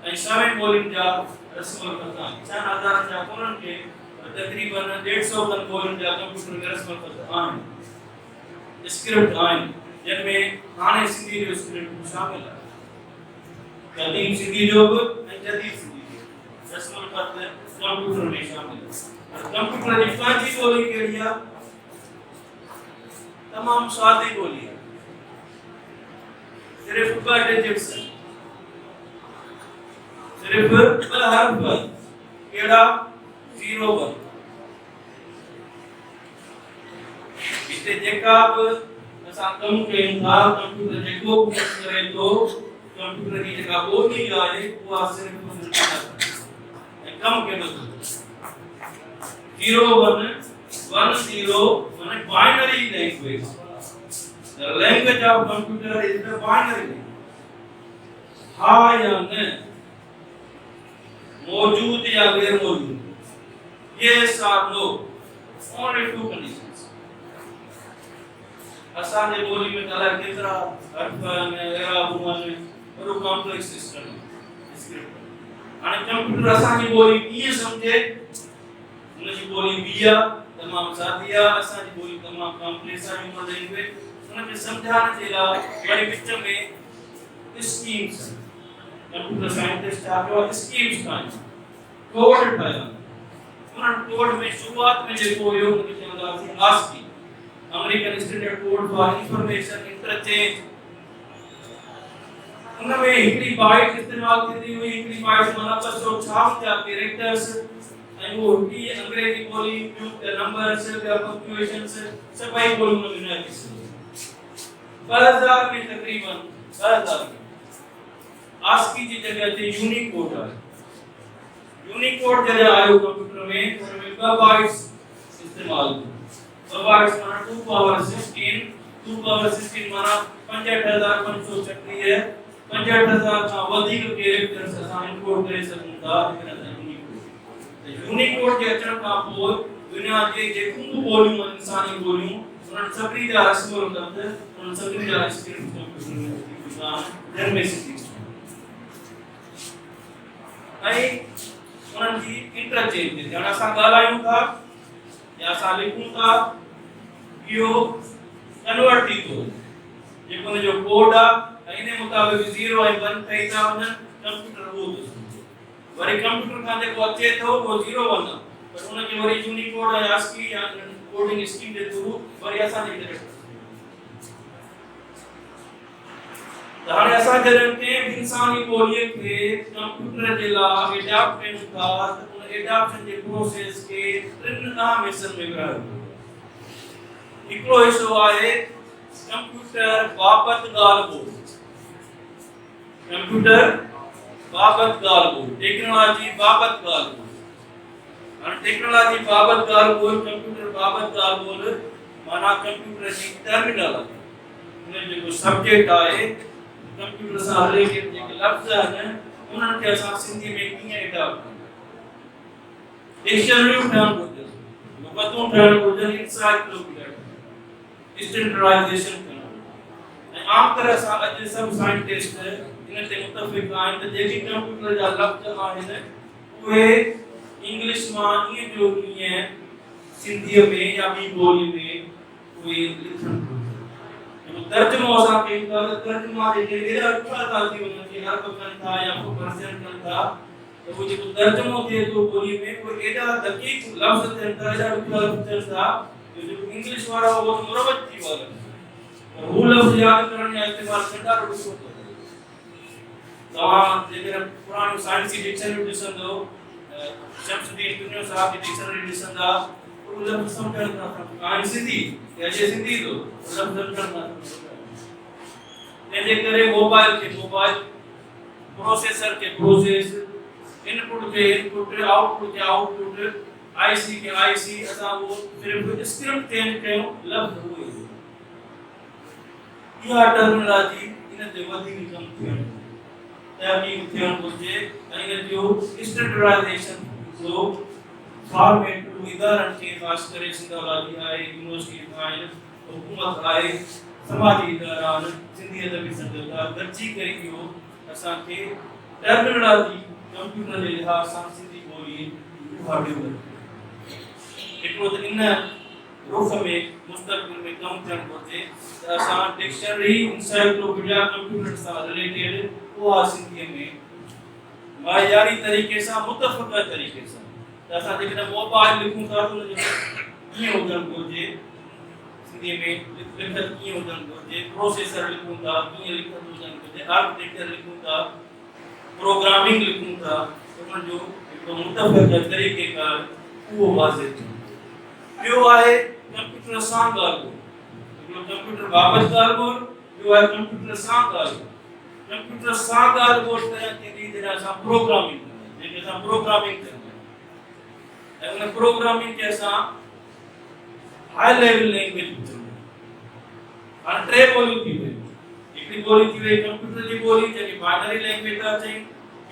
ऐं सभई ॿोलियुनि जा रस्म अल्फ़ाज़ 6000 जा कोन्हनि खे तक़रीबन 150 खनि ॿोलियुनि जा कंप्यूटर में रस्म अल्फ़ाज़ आहिनि स्क्रिप्ट आहिनि जिनमें हाणे सिंधी जो स्क्रिप्ट शामिल आहे क़दीम सिंधी जो बि ऐं जदीद सिंधी जो रस्म अल्फ़ाज़ कंप्यूटर में शामिल आहे। कंप्यूटर जी पंहिंजी ॿोली कहिड़ी आहे तमामु सादी ॿोली आहे सिर्फ़ 2 डिजिट्स सिर्फ़ 2 हर्फ़ कहिड़ा 0 1 इते जेका बि असां कमु कयूं था कंप्यूटर जेको बि करे थो कंप्यूटर जी जेका ॿोली आहे उहा सिर्फ़ ऐं कमु कंदो 0 1 1 0 माने binary language the language of computer is the binary हा या न मौजूद या गैर मौजूद yes or no only 2 conditions असां जे ॿोली में अलाए केतिरा हर्फ़ आहिनि एराब आहिनि वॾो कॉम्प्लेक्स सिस्टम स्क्रिप्ट हाणे कंप्यूटर असां जी ॿोली कीअं सम्झे उन जी ॿोली ॿी आहे तमामु सादी आहे असां जी ॿोली तमामु कॉम्प्लेक्स आहे ह्यूमन लैंग्वेज उनखे सम्झाइण जे लाइ वरी विच में स्कीम्स कंप्यूटर साइंटिस्ट छा कयो स्कीम्स ठाहियूं कोड ठाहिया उन्हनि कोड में शुरूआत में जेको हुयो उनखे चवंदासीं ASCII American standard code for information interchange उनमें हिकिड़ी बाइट इस्तेमाल थींदी हुई हिकिड़ी बाइट माना 256 जा कैरेक्टर्स ऐं वो ही अंग्रेजी ॿोली नंबर्स या पंक्चुएशंस सभई ॿोलियूं में न थी 2000 में तकरीबन 2000 आस्की जी जगह ते यूनिकोड आहे यूनिकोड जॾहिं आयो कंप्यूटर में उनमें 2 बाइट्स इस्तेमाल 2 बाइट्स माना 2 पावर 16 2 पावर 16 माना 65536 65000 खां वधीक कैरेक्टर्स असां इनकोड करे सघूं था यूनिकोड जे अचण खां पोइ दुनिया जे जेको ॿोलियूं इंसानी ॿोलियूं उन्हनि सभिनी जा रस्म लफ़्ज़ उन्हनि सभिनी जा स्क्रिप्ट घर में सिखी ऐं उन्हनि जी इंटरचेंज थी हाणे असां ॻाल्हायूं था या असां लिखूं था इहो कन्वर्ट थी थो जेको हुनजो कोड आहे ऐं इन मुताबिक़ 0 ऐं 1 ठही था वञनि कंप्यूटर उहो थो वरी कंप्यूटर खां जेको अचे थो उहो 0 1 आहे पर उनखे वरी यूनिकोड या ASCII या कोडिंग स्कीम जे थ्रू वरी असांजे करे त हाणे असां जॾहिं कंहिं इंसानी ॿोलीअ खे कंप्यूटर जे लाइ एडॉप्ट कयूं था त उन एडॉप्शन जे प्रोसेस खे 3 अहम हिसनि में विरहायो हिकिड़ो हिसो आहे कंप्यूटर बाबति ॻाल्हि ॿोल कंप्यूटर बाबति ॻाल्हि ॿोल टेक्नोलॉजी बाबति ॻाल्हि ॿोल हाणे टेक्नोलॉजी बाबति ॻाल्हि ॿोल कंप्यूटर बाबति ॻाल्हि ॿोल माना कंप्यूटर जी टर्मिनल आहे हुन जेको सब्जेक्ट आहे कंप्यूटर सां रिलेटेड जेके लफ़्ज़ आहिनि उन्हनि खे असां सिंधी में कीअं एडॉप्ट कयूं डिक्शनरियूं ठहणु घुरिजनि लुग़तूं ठहणु घुरिजनि इंसाइक्लोपीडिया स्टैंडर्डाइज़ेशन करणु ऐं आम तरह सां अॼु सभु साइंटिस्ट इन ते मुतफ़िक़ आहिनि त जेके कंप्यूटर जा लफ़्ज़ आहिनि उहे इंग्लिश मां ईअं जो ईअं सिंधीअ में या ॿी ॿोली में उहे लिखणु तर्जुमो असां कयूं था त तर्जुमा जेके एॾा ॾुखिया था थी वञनि कि हर कनि था या परसेंट कनि था त उहो जेको तर्जुमो थिए थो ॿोली में उहे एॾा दक़ीक़ लफ़्ज़ थियनि था एॾा ॾुखिया लफ़्ज़ थियनि था जो जेको इंग्लिश वारा उहो मुरवत थी वियो आहे हू लफ़्ज़ यादि करण या इस्तेमालु करणु ॾाढो ॾुखियो थो थिए तव्हां जेकर पुराणियूं साइंसी डिक्शनरियूं ॾिसंदो शम्सुद्दीन दुनिया साहब जी डिक्शनरी ॾिसंदा उहो लफ़्ज़ सम्झण था आहिनि सिंधी या जे सिंधी तो लफ़्ज़ सम्झण था तंहिंजे करे मोबाइल के मोबाइल प्रोसेसर के प्रोसेस इनपुट के इनपुट आउटपुट के आउटपुट आईसी के आईसी असां वो सिर्फ स्क्रिप्ट चेंज कयूं लफ़्ज़ उहे इहा टर्मिनोलॉजी इन ते वधीक कम थियणु तहक़ीक़ थियणु घुरिजे ऐं इन जो स्टैंडर्डाइज़ेशन जो फॉर्मेट इदारनि खे ख़ासि करे सिंधोलॉजी आहे यूनिवर्सिटी आहिनि हुकूमत आहे समाजी इदारा आहिनि सिंधी अदबी संस्था गॾिजी करे इहो असांखे टर्मिनोलॉजी कंप्यूटर जे लिहाज़ सां सिंधी ॿोली उभारियो हिकिड़ो त इन रुख में मुस्तक़बिल में कमु थियणु घुरिजे त असां डिक्शनरी इंसाइक्लोपीडिया कंप्यूटर सां रिलेटेड उहा सिंधीअ में मयारी तरीक़े सां मुतफ़क़ तरीक़े सां त असां जेकॾहिं मोबाइल लिखूं था त उनजो कीअं हुजणु घुरिजे सिंधीअ में लिखत कीअं हुजणु घुरिजे प्रोसेसर लिखूं था कीअं लिखत हुजणु घुरिजे आर्किटेक्चर लिखूं था प्रोग्रामिंग लिखूं था उन्हनि जो हिकिड़ो मुतफ़क़ तरीक़ेकार उहो वाज़े थियो ॿियो आहे कंप्यूटर सां ॻाल्हि हिकिड़ो कंप्यूटर बाबति ॻाल्हि ॿोल ॿियो आहे कंप्यूटर सां ॻाल्हि कंप्यूटर सां ॻाल्हि ॿोल तयारु थींदी जॾहिं असां प्रोग्रामिंग जेके असां प्रोग्रामिंग कंदा आहियूं ऐं उन प्रोग्रामिंग खे असां हाई लेवल लैंग्वेज ॿुधंदा हाणे टे ॿोलियूं थी वयूं हिकिड़ी ॿोली थी वई कंप्यूटर जी ॿोली जंहिंखे बाइनरी लैंग्वेज था चयूं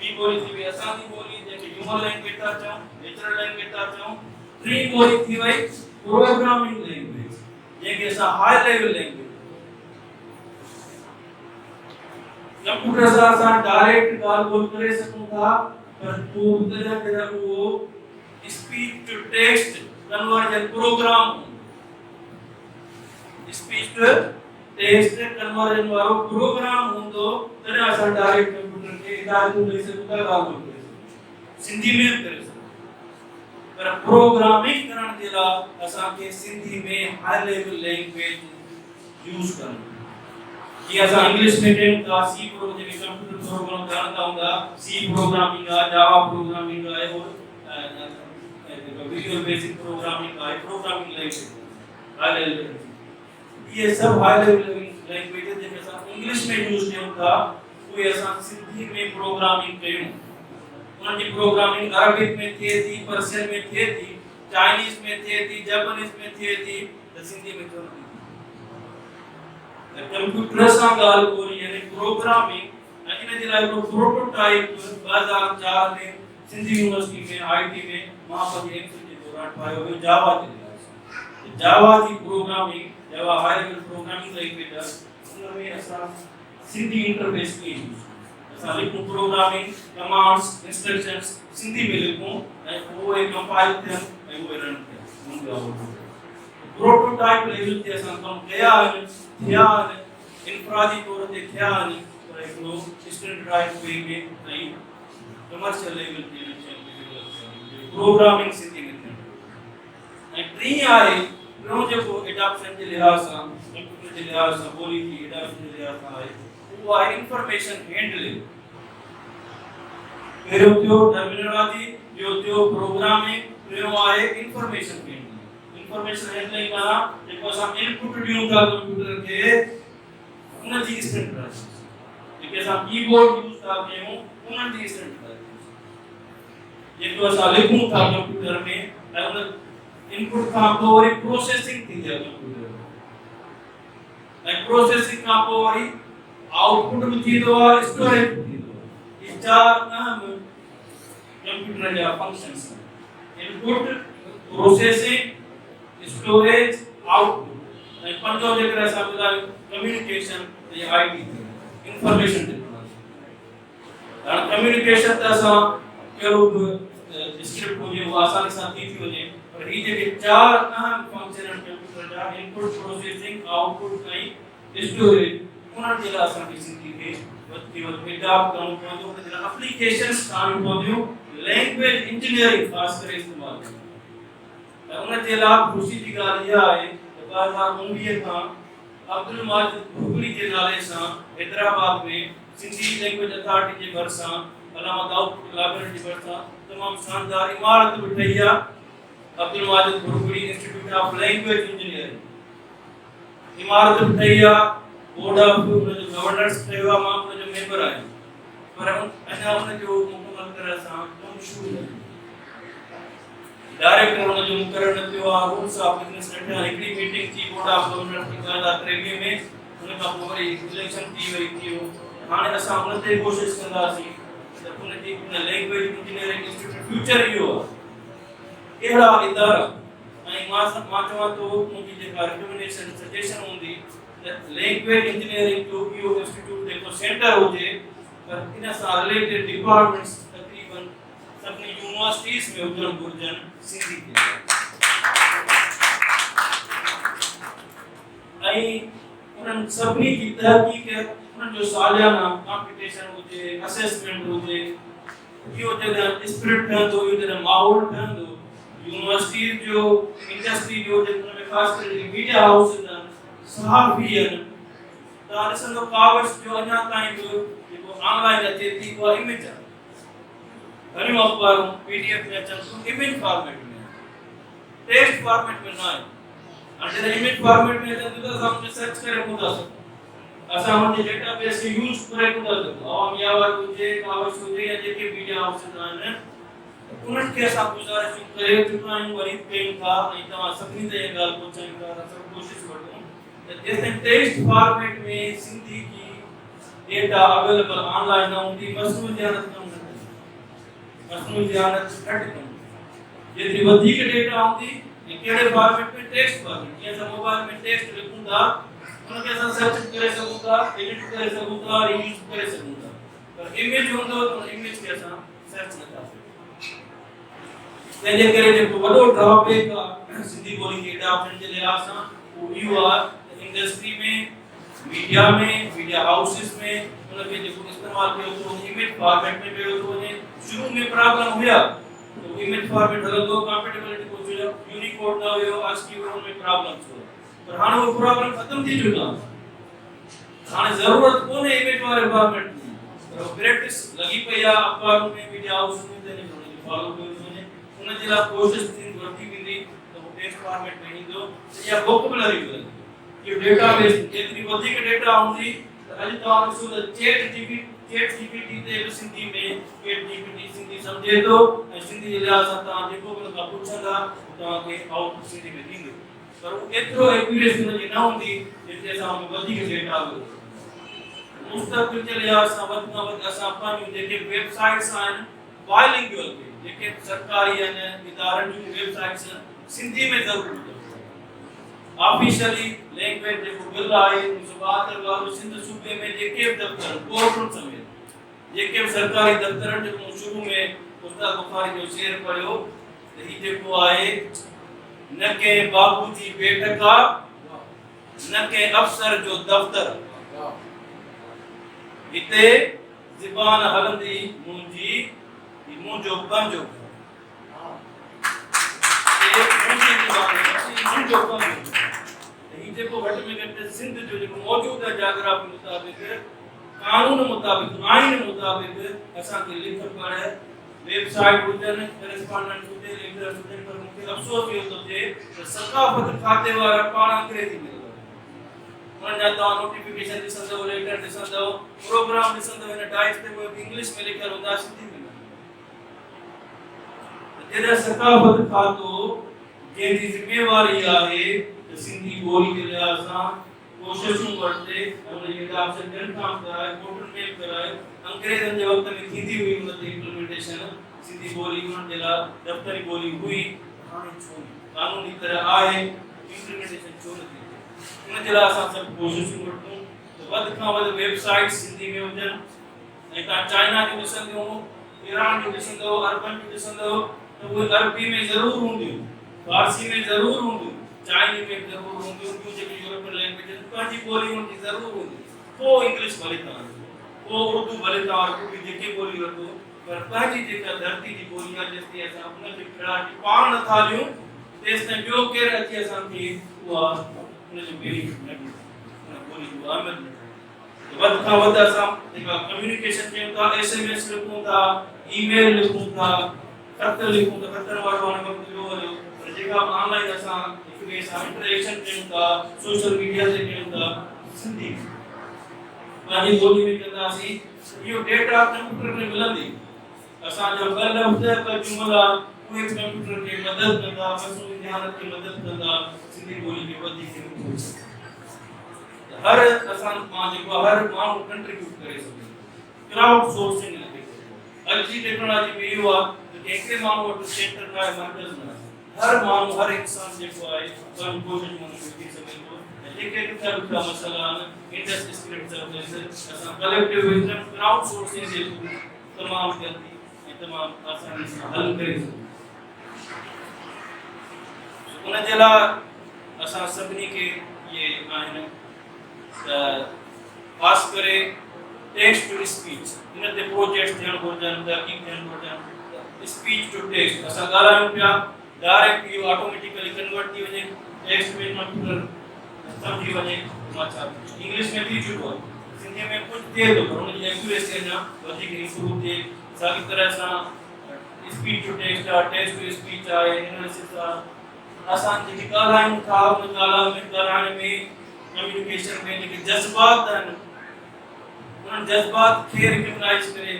ॿी ॿोली थी वई असांजी ॿोली जंहिंखे ह्यूमन लैंग्वेज था चऊं नेचुरल लैंग्वेज था चऊं टी ॿोली थी वई प्रोग्रामिंग लैंग्वेज जंहिंखे असां हाई लेवल लैंग्वेज कंप्यूटर सां असां डायरेक्ट ॻाल्हि ॿोल करे सघूं था पर पोइ ॿुधण उहो speech to text conversion program speech to text conversion वारो प्रोग्राम हूंदो तॾहिं असां डायरेक्ट कंप्यूटर खे हिदायतूं ॾेई सघूं था ॻाल्हि ॿोल करे सघूं सिंधी में करे सघूं पर प्रोग्रामिंग करण जे लाइ असांखे सिंधी में हाई लेवल लैंग्वेज यूज़ करणु जीअं असां इंग्लिश में कयूं था सी जेके कंप्यूटर प्रोग्राम करणु हूंदा सी प्रोग्रामिंग आहे जावा प्रोग्रामिंग आहे और विजुअल बेसिक प्रोग्रामिंग आहे प्रोग्रामिंग लैंग्वेज हाई लेवल ये सब हाई लेवल लैंग्वेज जेके असां इंग्लिश में यूज़ कयूं था उहे असां सिंधी में प्रोग्रामिंग कयूं उनकी प्रोग्रामिंग अरबिक में थिए थी पर्शियन में थिए थी चाइनीज में थिए थी जापानीज में थिए थी त सिंधी में थोड़ी कंप्यूटर सां ॻाल्हि ॿोल यानी प्रोग्रामिंग ऐं इन जे लाइ हिकिड़ो प्रोटोटाइप 2004 में सिंधी यूनिवर्सिटी में आईटी में मां पंहिंजे एमफिल जे स्टूडेंट पायो हुयो जावा ते जावा जी प्रोग्रामिंग जावा हाई लेवल प्रोग्रामिंग लैंग्वेज उनमें असां सिंधी इंटरफेस की असां लिखूं प्रोग्रामिंग कमांड्स इंस्ट्रक्शंस सिंधी में लिखूं ऐं वो कंपाइल थियनि ऐं वो रन थियनि प्रोटोटाइप लेवल ते असां कम कया आहिनि इंफ्रादी तौर ते थिया आहिनि पर हिकिड़ो स्टैंडर्डाइज वे में ऐं कमर्शियल लेवल ते प्रोग्रामिंग सिंधी में थियनि ऐं टी आहे ॿियो जेको एडॉप्शन जे लिहाज़ सां कंप्यूटर जे लिहाज़ सां ॿोली जी एडॉप्शन जे लिहाज़ सां आहे उहो आहे इंफॉर्मेशन हैंडलिंग पहिरियों थियो टर्मिनोलॉजी ॿियो थियो प्रोग्रामिंग टियों आहे इंफॉर्मेशन हैंडलिंग इंफॉर्मेशन हैंडलिंग माना जेको असां इनपुट ॾियूं था कंप्यूटर खे उन जी स्टैंडर्डाइज जेके असां कीबोर्ड यूज़ था कयूं उन्हनि जी स्टैंडर्डाइज जेको असां लिखूं था कंप्यूटर में ऐं उन इनपुट खां पोइ वरी प्रोसेसिंग थींदी आहे कंप्यूटर ऐं प्रोसेसिंग खां पोइ वरी आउटपुट बि थींदो आहे स्टोरेज बि थींदो आहे ये चार अहम कंप्यूटर जा फंक्शंस आहिनि इनपुट प्रोसेसिंग स्टोरेज आउटपुट ऐं पंजो जेकर असां ॿुधायूं कम्युनिकेशन ये आईटी इंफॉर्मेशन टेक्नोलॉजी हाणे कम्युनिकेशन त असां कहिड़ो बि स्क्रिप्ट हुजे उहा आसानी सां थी वञे पर ही जेके चार अहम फंक्शन आहिनि कंप्यूटर जा इनपुट प्रोसेसिंग आउटपुट ऐं स्टोरेज उन्हनि जे लाइ असांखे सिंधी खे वधि में वधि एडॉप्ट करणो पवंदो उन जे लाइ एप्लीकेशन्स ठाहिणियूं पवंदियूं लैंग्वेज इंजीनियरिंग ख़ासि करे इस्तेमालु कयूं ऐं उन जे लाइ ख़ुशी जी ॻाल्हि इहा आहे त 2019 खां अब्दुल माजिद भुगली जे नाले सां हैदराबाद में सिंधी लैंग्वेज अथॉरिटी जे भरिसां अलामा दाऊद लाइब्रेरी जे भरिसां तमामु शानदार इमारत बि ठही आहे Abdul Majid Bhugli institute of language engineering इमारत बि ठही आहे बोर्ड ऑफ उन जो गवर्नर्स ठहियो आहे मां उन जो मेंबर आहियां पर अञा उन जो मुकमल तरह सां कमु शुरू न थियो डायरेक्टर उन जो मुक़ररु न थियो आहे रूल्स ऑफ बिजनेस न थिया हिकिड़ी मीटिंग थी बोर्ड ऑफ गवर्नर्स जी 2023 में उन खां पोइ वरी इलेक्शन थी वई थियो हाणे असां उन ते कोशिशि कंदासीं त उन जी उन लैंग्वेज इंजीनियरिंग इंस्टीट्यूट फ्यूचर इहो आहे कहिड़ा इदारा ऐं मां चवां थो मुंहिंजी जेका रिकमेंडेशन सजेशन हूंदी त लैंग्वेज इंजीनियरिंग जो इहो इंस्टीट्यूट जेको सेंटर हुजे पर इन सां रिलेटेड डिपार्टमेंट्स तक़रीबन सभिनी यूनिवर्सिटीज़ में हुजण घुरिजनि सिंधी ते ऐं उन्हनि सभिनी जी तहक़ीक़ उन्हनि जो सालियाना कॉम्पिटिशन हुजे असेसमेंट हुजे इहो जॾहिं स्पिरिट ठहंदो इहो जॾहिं माहौल ठहंदो यूनिवर्सिटी जो इंडस्ट्री जो जिन में ख़ासि करे मीडिया हाउस आहिनि सहाफ़ी आहिनि तव्हां ॾिसंदो कागज़ जो अञा ताईं बि जेको ऑनलाइन अचे थी उहा इमेज आहे घणियूं अख़बारूं पीडीएफ में अचनि थियूं इमेज फॉर्मेट में टेक्स्ट फॉर्मेट में न आहे हाणे जॾहिं इमेज फॉर्मेट में अचनि थियूं त असां उन सर्च करे कोन था सघूं असां हुनजे डेटाबेस खे यूज़ करे कोन था सघूं अवामी आवाज़ हुजे कागज़ हुजे या जेके मीडिया हाउस आहिनि उन्हनि खे असां गुज़ारिशूं करे चुका आहियूं वरी कयूं था ऐं तव्हां सभिनी ते इहा ॻाल्हि पहुचायूं था असां कोशिशि वठूं त जेसिताईं टेक्स्ट फॉर्मेट में सिंधी जी डेटा अवेलेबल ऑनलाइन न हूंदी मसनूई ज़हानत कम न कंदी मसनूई ज़हानत घटि कंदी जेतिरी वधीक डेटा हूंदी ऐं कहिड़े फॉर्मेट में टेक्स्ट फॉर्मेट जीअं असां मोबाइल में टेक्स्ट लिखूं था उनखे असां सर्च करे सघूं था एडिट करे सघूं था रीयूज़ करे सघूं था पर इमेज हूंदो त उन इमेज खे असां सर्च नथा तंहिंजे करे जेको वॾो ड्रॉबैक आहे सिंधी ॿोली जी एडॉप्शन जे लिहाज़ सां उहो इहो आहे त इंडस्ट्री में मीडिया हाउसिस में उनखे जेको इस्तेमालु कयो थो इमेज फॉर्मेट में कयो थो वञे शुरू में प्रॉब्लम हुया तो इमेज फॉर्मेट हलंदो कंपैटिबिलिटी को जो यूनिकोड न हुयो आस्की में प्रॉब्लम थियो पर हाणे उहो प्रॉब्लम खत्म थी चुका हाणे ज़रूरत कोन्हे इमेज वारे फॉर्मेट जी पर प्रैक्टिस लगी पई आहे अखबारों में मीडिया हाउस में ते फॉलो कयो वञे उन जे लाइ कोशिशि थी वरती वेंदी त उहो टेक्स्ट फॉर्मेट में ईंदो या वोकेबुलरी हुजे इहो डेटाबेस जेतिरी वधीक डेटा हूंदी त अॼु तव्हां ॾिसो त चैट जीपीटी ते सिंधी में चैट जीपीटी सिंधी सम्झे थो ऐं सिंधी जे लिहाज़ सां तव्हां जेको बि उनखां पुछंदा तव्हांखे आउटपुट सिंधी में ॾींदो पर एतिरो एक्यूरेसी हुनजी न हूंदी जेतिरे असां वधीक डेटा मुस्तक़बिल जे लिहाज़ सां वधि में वधि असां पंहिंजूं जेके वेबसाइट्स आहिनि बायलिंगुअल जेके सरकारी इदारनि जूं वेबसाइट्स सिंधी में ज़रूर ऑफिशियली लैंग्वेज जेको बिल आहे 1972 वारो सिंध सूबे में जेके बि दफ़्तर कोर्टुनि समेत जेके बि सरकारी दफ़्तर जेको शुरू में उस्ताद बुखारी जो शेर पढ़ियो त ही जेको आहे न के बाबू जी बेटका न के अफसर जो दफ़्तर हिते ज़बान हलंदी मुंहिंजी मुंहिंजो पंहिंजो मुंहिंजी ज़बान मुंहिंजो पंहिंजो ही जेको घटि में घटि सिंध जो जेको मौजूदा जाग्राफी मुताबिक़ कानून मुताबिक़ आइन मुताबिक़ असांखे लिख पढ़ वेबसाइट हुजनि करस्पॉन्डेंट हुजे लेक्चर हुजनि पर मूंखे अफ़सोस इहो थो थिए त सक़ाफ़त खाते वारा पाण अंग्रेज़ी में उन्हनि जा तव्हां नोटिफिकेशन ॾिसंदव लेटर ॾिसंदव प्रोग्राम ॾिसंदव हिन डाइस ते उहे इंग्लिश में लिखियल हूंदा सिंधी में जॾहिं सक़ाफ़त खातो जंहिंजी ज़िम्मेवारी आहे त सिंधी ॿोली जे लिहाज़ सां कोशिशूं वरिते उनजी अडॉप्शन ॿियनि खां कराए कोर्टुनि में बि कराए अंग्रेज़नि जे वक़्त में थींदी हुई उन ते इम्प्लीमेंटेशन सिंधी ॿोली उन्हनि जे लाइ दफ़्तरी ॿोली हुई हाणे छो कानूनी तरह आहे इम्प्लीमेंटेशन छो न थी उन जे लाइ असां सभु कोशिशूं वरितूं त वधि खां वधि वेबसाइट सिंधी में हुजनि ऐं तव्हां चाइना जूं ॾिसंदो ईरान जूं ॾिसंदव अरबन जूं ॾिसंदव त उहे अरबी में ज़रूरु हूंदियूं फारसी में ज़रूरु हूंदियूं चाइनी में ज़रूरु हूंदियूं ॿियूं जेके यूरोपियन लैंग्वेज पंहिंजी ॿोली हुनजी ज़रूरु हूंदी पोइ इंग्लिश भले तव्हां पोइ उर्दू भले तव्हां रखो जेके ॿोली रखो पर पंहिंजी जेका धरती जी ॿोली आहे जेसिताईं असां उनखे खिलाड़ी पाण नथा ॾियूं तेसिताईं ॿियो केरु अची असांखे उहा उनजी ॿेड़ी उन ॿोली जो अहमियत न वधि खां वधि असां जेका कम्युनिकेशन कयूं था SMS लिखूं था ईमेल लिखूं था ख़त लिखूं था ख़तनि वारो हाणे वक़्तु ॿियो हलियो पर जेका ऑनलाइन असां हिक ॿिए सां इंटरेक्शन कयूं था सोशल मीडिया ते कयूं था सिंधी पंहिंजी ॿोली में कंदासीं इहो डेटा कंप्यूटर में मिलंदी असांजा ॿ लफ़्ज़ ॿ जुमिला उहे कंप्यूटर खे मदद कंदा मसूल ध्यान खे मदद कंदा सिंधी ॿोली खे वधीक हर असां मां जेको हर माण्हू कंट्रीब्यूट करे सघे क्राउड सोर्सिंग अॼु जी टेक्नोलॉजी में इहो आहे त कंहिंखे माण्हू वटि सेंटर न आहे मर्कज़ न हर माण्हू हर इंसान जेको आहे पंहिंजी कोशिशि में विझी सघे थो जेके ॾुखिया ॾुखिया मसइला आहिनि इंडस्ट्री स्क्रिप्ट सर्विस असां कलेक्टिव विजडम क्राउड सोर्सिंग जे थ्रू तमामु जल्दी ऐं तमामु आसानी सां हल करे सघूं उन जे लाइ असां सभिनी खे इहे आहिनि ख़ासि करे टेक्स्ट टू स्पीच इन ते प्रोजेक्ट थियणु घुरिजनि तहक़ीक़ थियणु घुरिजनि स्पीच टू टेक्स्ट असां ॻाल्हायूं पिया डायरेक्ट इहो ऑटोमेटिकली कन्वर्ट थी वञे टेक्स्ट में कंप्यूटर सम्झी वञे मां छा इंग्लिश में थी चुको आहे सिंधी में कुझु थिए थो पर हुनजी एक्यूरेसी अञा वधीक इंप्रूव थिए साॻी तरह सां स्पीच टू टेक्स्ट आहे टेक्स्ट टू स्पीच आहे एनालिसिस आहे असां जेके ॻाल्हायूं था उन ॻाल्हाइण में कम्युनिकेशन में जेके जज़्बात आहिनि उन्हनि जज़्बात खे रिकग्नाइज़ करे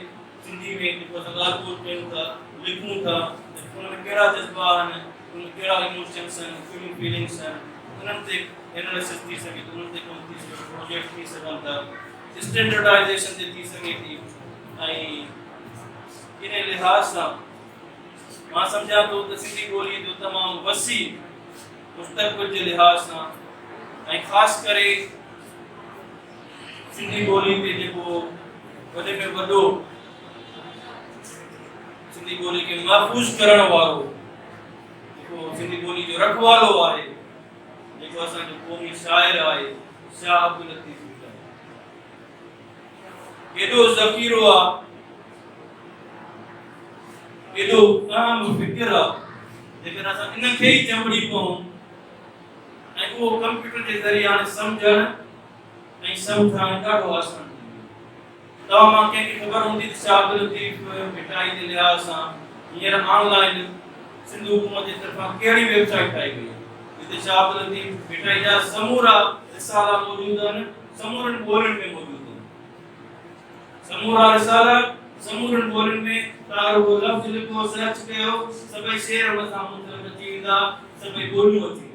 सिंधी में जेको असां ॻाल्हि ॿोल कयूं था लिखूं था उनमें कहिड़ा जज़्बा आहिनि उनमें कहिड़ा इमोशन्स आहिनि फीलिंग्स आहिनि उन्हनि ते एनालिसिस थी सघे थो उन्हनि ते कमु थी सघे प्रोजेक्ट थी सघनि था स्टैंडर्डाइज़ेशन ते थी सघे थी ऐं इन लिहाज़ सां मां सम्झां थो त सिंधी ॿोलीअ जो तमामु वसी मुस्तक़बिल जे लिहाज़ सां ऐं ख़ासि करे सिंधी ॿोली ते जेको वॾे में वॾो सिंधी ॿोली खे महफ़ूज़ करण वारो जेको सिंधी ॿोली जो रखवालो आहे जेको असांजो क़ौमी शाइर आहे शाह अब्दुल लतीफ़ एॾो ज़ख़ीरो आहे एॾो अहम फ़िक्र आहे जेकर असां इनखे ई चंबड़ी पऊं ऐं उहो कंप्यूटर जे ज़रिए हाणे सम्झणु ऐं सम्झाइणु ॾाढो आसान तव्हां मां कंहिंखे ख़बर हूंदी त शाह अब्दुल लतीफ़ मिठाई जे लिहाज़ सां हींअर ऑनलाइन सिंध हुकूमत जे तरफ़ां कहिड़ी वेबसाइट ठाही वई आहे जिते शाह अब्दुल लतीफ़ मिठाई जा समूरा रिसाला मौजूद आहिनि समूरनि ॿोलियुनि में मौजूद आहिनि समूरा रिसाला समूरनि ॿोलियुनि में तव्हां रुॻो लफ़्ज़ लिखो सर्च कयो सभई शेर हुन सां मुंतलब अची वेंदा सभई ॿोलियूं अची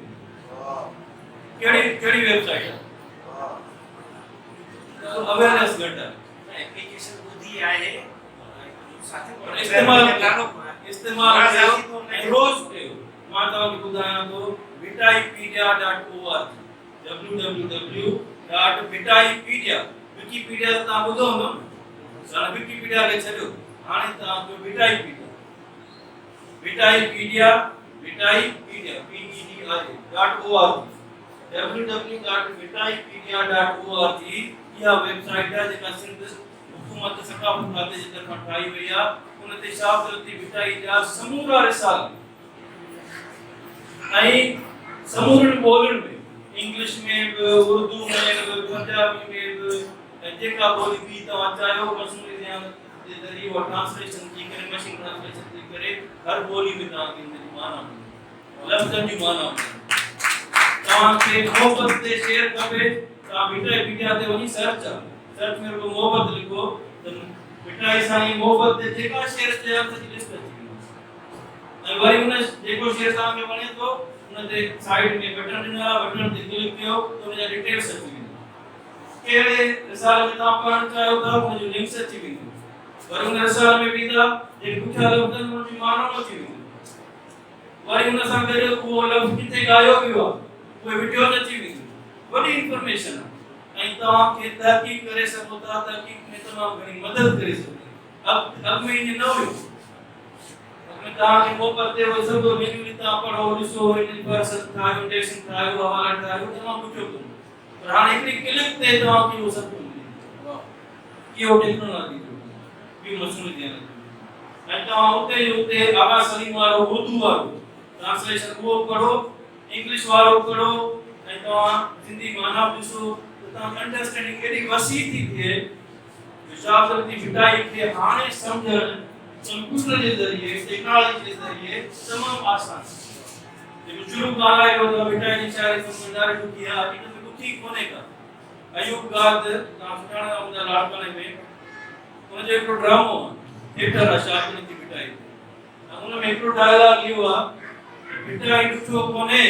वेंदियूं कहिड़ी वेबसाइट आहे अवेयरनेस घटि आहे एप्लीकेशन ॿुधी आहे इस्तेमाल इस्तेमाल कयो ऐं रोज़ कयो। मां तव्हांखे ॿुधायां थो vitapedia.org www.vitapedia विकीपीडिया त तव्हां ॿुधो हूंदो न, हाणे विकीपीडिया खे छॾियो, हाणे तव्हांजो विटाईपीडिया PEDIA.org www.vitapedia.org इहा वेबसाइट आहे जेका सिंध हुकूमत सकाफ़त खाते जी तरफ़ां ठाही वई आहे। उन ते शाहबलती भिटाई जा समूरा रिसाल ऐं समूरनि ॿोलियुनि में, इंग्लिश में बि, उर्दू में बि, पंजाबी में बि, ऐं जेका ॿोली बि तव्हां चाहियो मशहूरी ध्यान जे ज़रिए उहा ट्रांसलेशन थी करे, मशीन ट्रांसलेशन थी करे हर ॿोली में तव्हांखे इन जी माना लफ़्ज़नि जी माना तव्हांखे मोहबत ते शेयर खपे, तव्हां विटाईपीडिया ते वञी सर्च में रुगो मोहबत लिखो त विटाई साईं मोहबत ते जेका शेयर चया सॼी लिस्ट अची वेंदी। ऐं वरी उन जेको शेयर तव्हांखे वणे थो उन ते साइड में बटन ॾिना, बटन ते क्लिक कयो त उन जा डिटेल्स अची वेंदी। कहिड़े रिसाले में तव्हां पढ़णु चाहियो था उन जो लिंक्स अची वेंदी। वरी उन रिसाले में वेंदा जेके पुठियां लफ़्ज़ उन जी माना अची वेंदी। वरी उन सां गॾु उहो लफ़्ज़ किथे ॻायो वियो आहे उहे वीडियोज़ अची वेंदियूं। वॾी इंफॉर्मेशन आहे ऐं तव्हांखे तहक़ीक़ करे सघो था, तहक़ीक़ में तमामु घणी मदद करे सघो। अॻु में ईअं न हुयो, में तव्हांखे मोहबत ते उहे सभु मेन्यू तव्हां पढ़ो ॾिसो, इन जी पर्सन ठाहियो, इंडेक्सन ठाहियो, हवाला ठाहियो, तमामु कुझु हुयो। पर हाणे हिकिड़ी क्लिक ते तव्हांखे उहो सभु मिली वेंदो। इहो टेक्नोलॉजी जो ॿी मशहूरु ध्यान ऐं तव्हां उते आगा सलीम वारो उर्दू वारो ट्रांसलेशन उहो पढ़ो, इंग्लिश वारो पढ़ो ऐं तव्हां सिंधी माना ॾिसो त तव्हांजी अंडरस्टैंडिंग एॾी वसी थी थिए जो शाहबलती भिटाई खे हाणे सम्झणु कंप्यूटर जे ज़रिए, टेक्नोलॉजी जे ज़रिए तमामु आसान है। जेको शुरू खां आयो त भिटाई जी शायरी सम्झदारी ॾुखी आहे, इन में ॾुखी कोन्हे का। अयूब गाद तव्हां सुञाणंदा हूंदा लाड़काने में, उनजो हिकिड़ो ड्रामो आहे, थिएटर आहे शाहबलती भिटाई ते। उन में हिकिड़ो डायलॉग इहो आहे भिटाई ॾुखियो कोन्हे,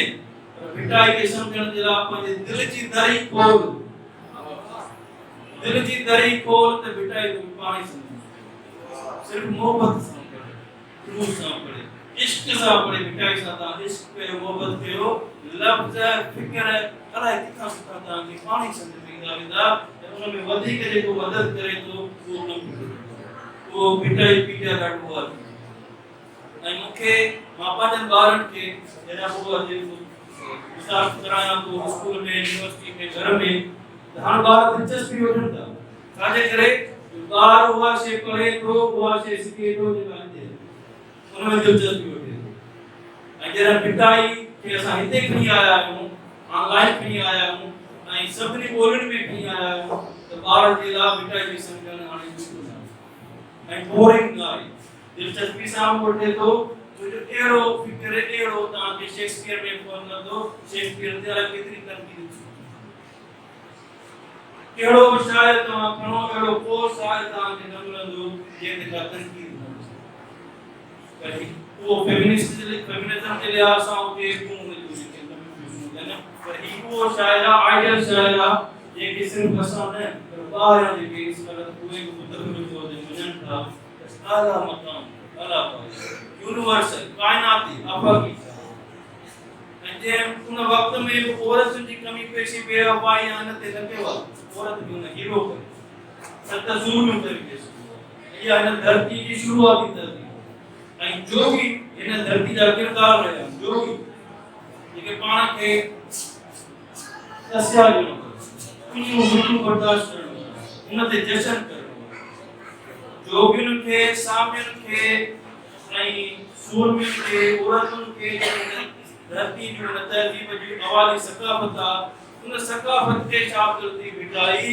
पर भिटाई खे सम्झण जे लाइ पंहिंजे दिलि जी दरी खोल, दिलि जी दरी खोल त भिटाई तूं पाण ई सम्झ। सिर्फ मोहब्बत सां पढ़े, रूह सां पढ़े, इश्क सां पढ़े, भिटाई सां तव्हां इश्क कयो, मोहब्बत कयो, लफ़्ज़ फिक्र अलाए किथां किथां तव्हांखे पाण ई सम्झ में ईंदा वेंदा। ऐं उन में वधीक जेको मदद करे थो उहो कंप्यूटर, उहो vitapedia.org। ऐं मूंखे मां पंहिंजनि ॿारनि खे जॾहिं पोइ गुज़ारिश करायां थो स्कूल में, यूनिवर्सिटी में, घर में, त हाणे ॿार दिलचस्पी वठनि था। छाजे करे ॿार उहा शइ पढ़े थो, उहा शइ सिखे थो जेका हिते उन में दिलचस्पी वठे थो। ऐं जॾहिं भिटाई खे असां हिते खणी आया आहियूं, ऑनलाइन खणी आया आहियूं ऐं सभिनी ॿोलियुनि में खणी आया आहियूं त ॿार जे लाइ भिटाई खे सम्झणु हाणे मुश्किल आहे ऐं बोरिंग न आहे। दिलचस्पी सां वठे थो छो जो अहिड़ो फिक्र, अहिड़ो तव्हांखे शेक्सपियर में पवंदो, शेक्सपियर ते अलाए केतिरी तनक़ीद थी। कहिड़ो शाइर तव्हां खणो, अहिड़ो को शाइर तव्हांखे न मिलंदो जंहिं ते का तनक़ीद न हुजे। वरी उहो फेमिनिज्म जे लिहाज़ सां हुजे, पर उहो शाइर आहे, आइडियल शाइर आहे जेके सिर्फ़ असां न पर ॿाहिरां जेके इस वक़्तु उहे बि मुतक़बिल तौर ते मञनि था आला मक़ाम, आला यूनिवर्सल, काइनाती, आफ़ाक़ी। ऐं जंहिं उन वक़्त में औरतुनि जी कमी पेशी बेवफ़ाई हिन ते न कयो आहे, औरत बि हुन हीरो करे सत ज़ुल्म तरीक़े सां। इहा हिन धरती जी शुरूआती धरती ऐं जो बि हिन धरती जा किरदार रहिया, जो बि जेके पाण खे तस्या ॾियणो, उन बर्दाश्त करणो, उन ते जशन करणो, जोगियुनि खे, सामियुनि खे ऐं सूरमियुनि खे, औरतुनि खे धरती जी उन तहज़ीब जी अवाली सकाफ़त आहे, उन सकाफ़त खे शाहबलती भिटाई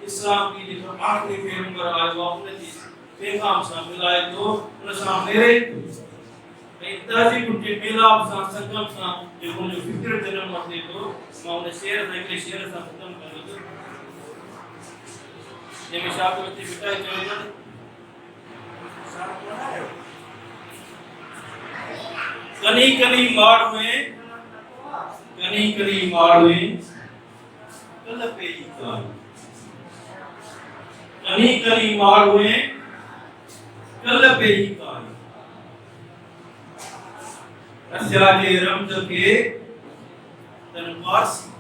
इस्लाम जी जेको आख़िरी पैगंबर आयो आहे उन जी पैगाम सां मिलाए थो, उन सां मेरे ऐं तहज़ीब जे मिलाप सां, संगम सां जेको उनजो फिक्र जनम वठे थो। मां उन शेर सां हिकिड़े शेर सां ख़तमु कंदुसि जंहिंमें शाहबलती भिटाई चयो कनी कनी माड़ुए, कनी कनी माड़ुए कल पे ही कान, कनी कनी माड़ुए कल पे ही कान, अस्याजे रमज के तन पारसी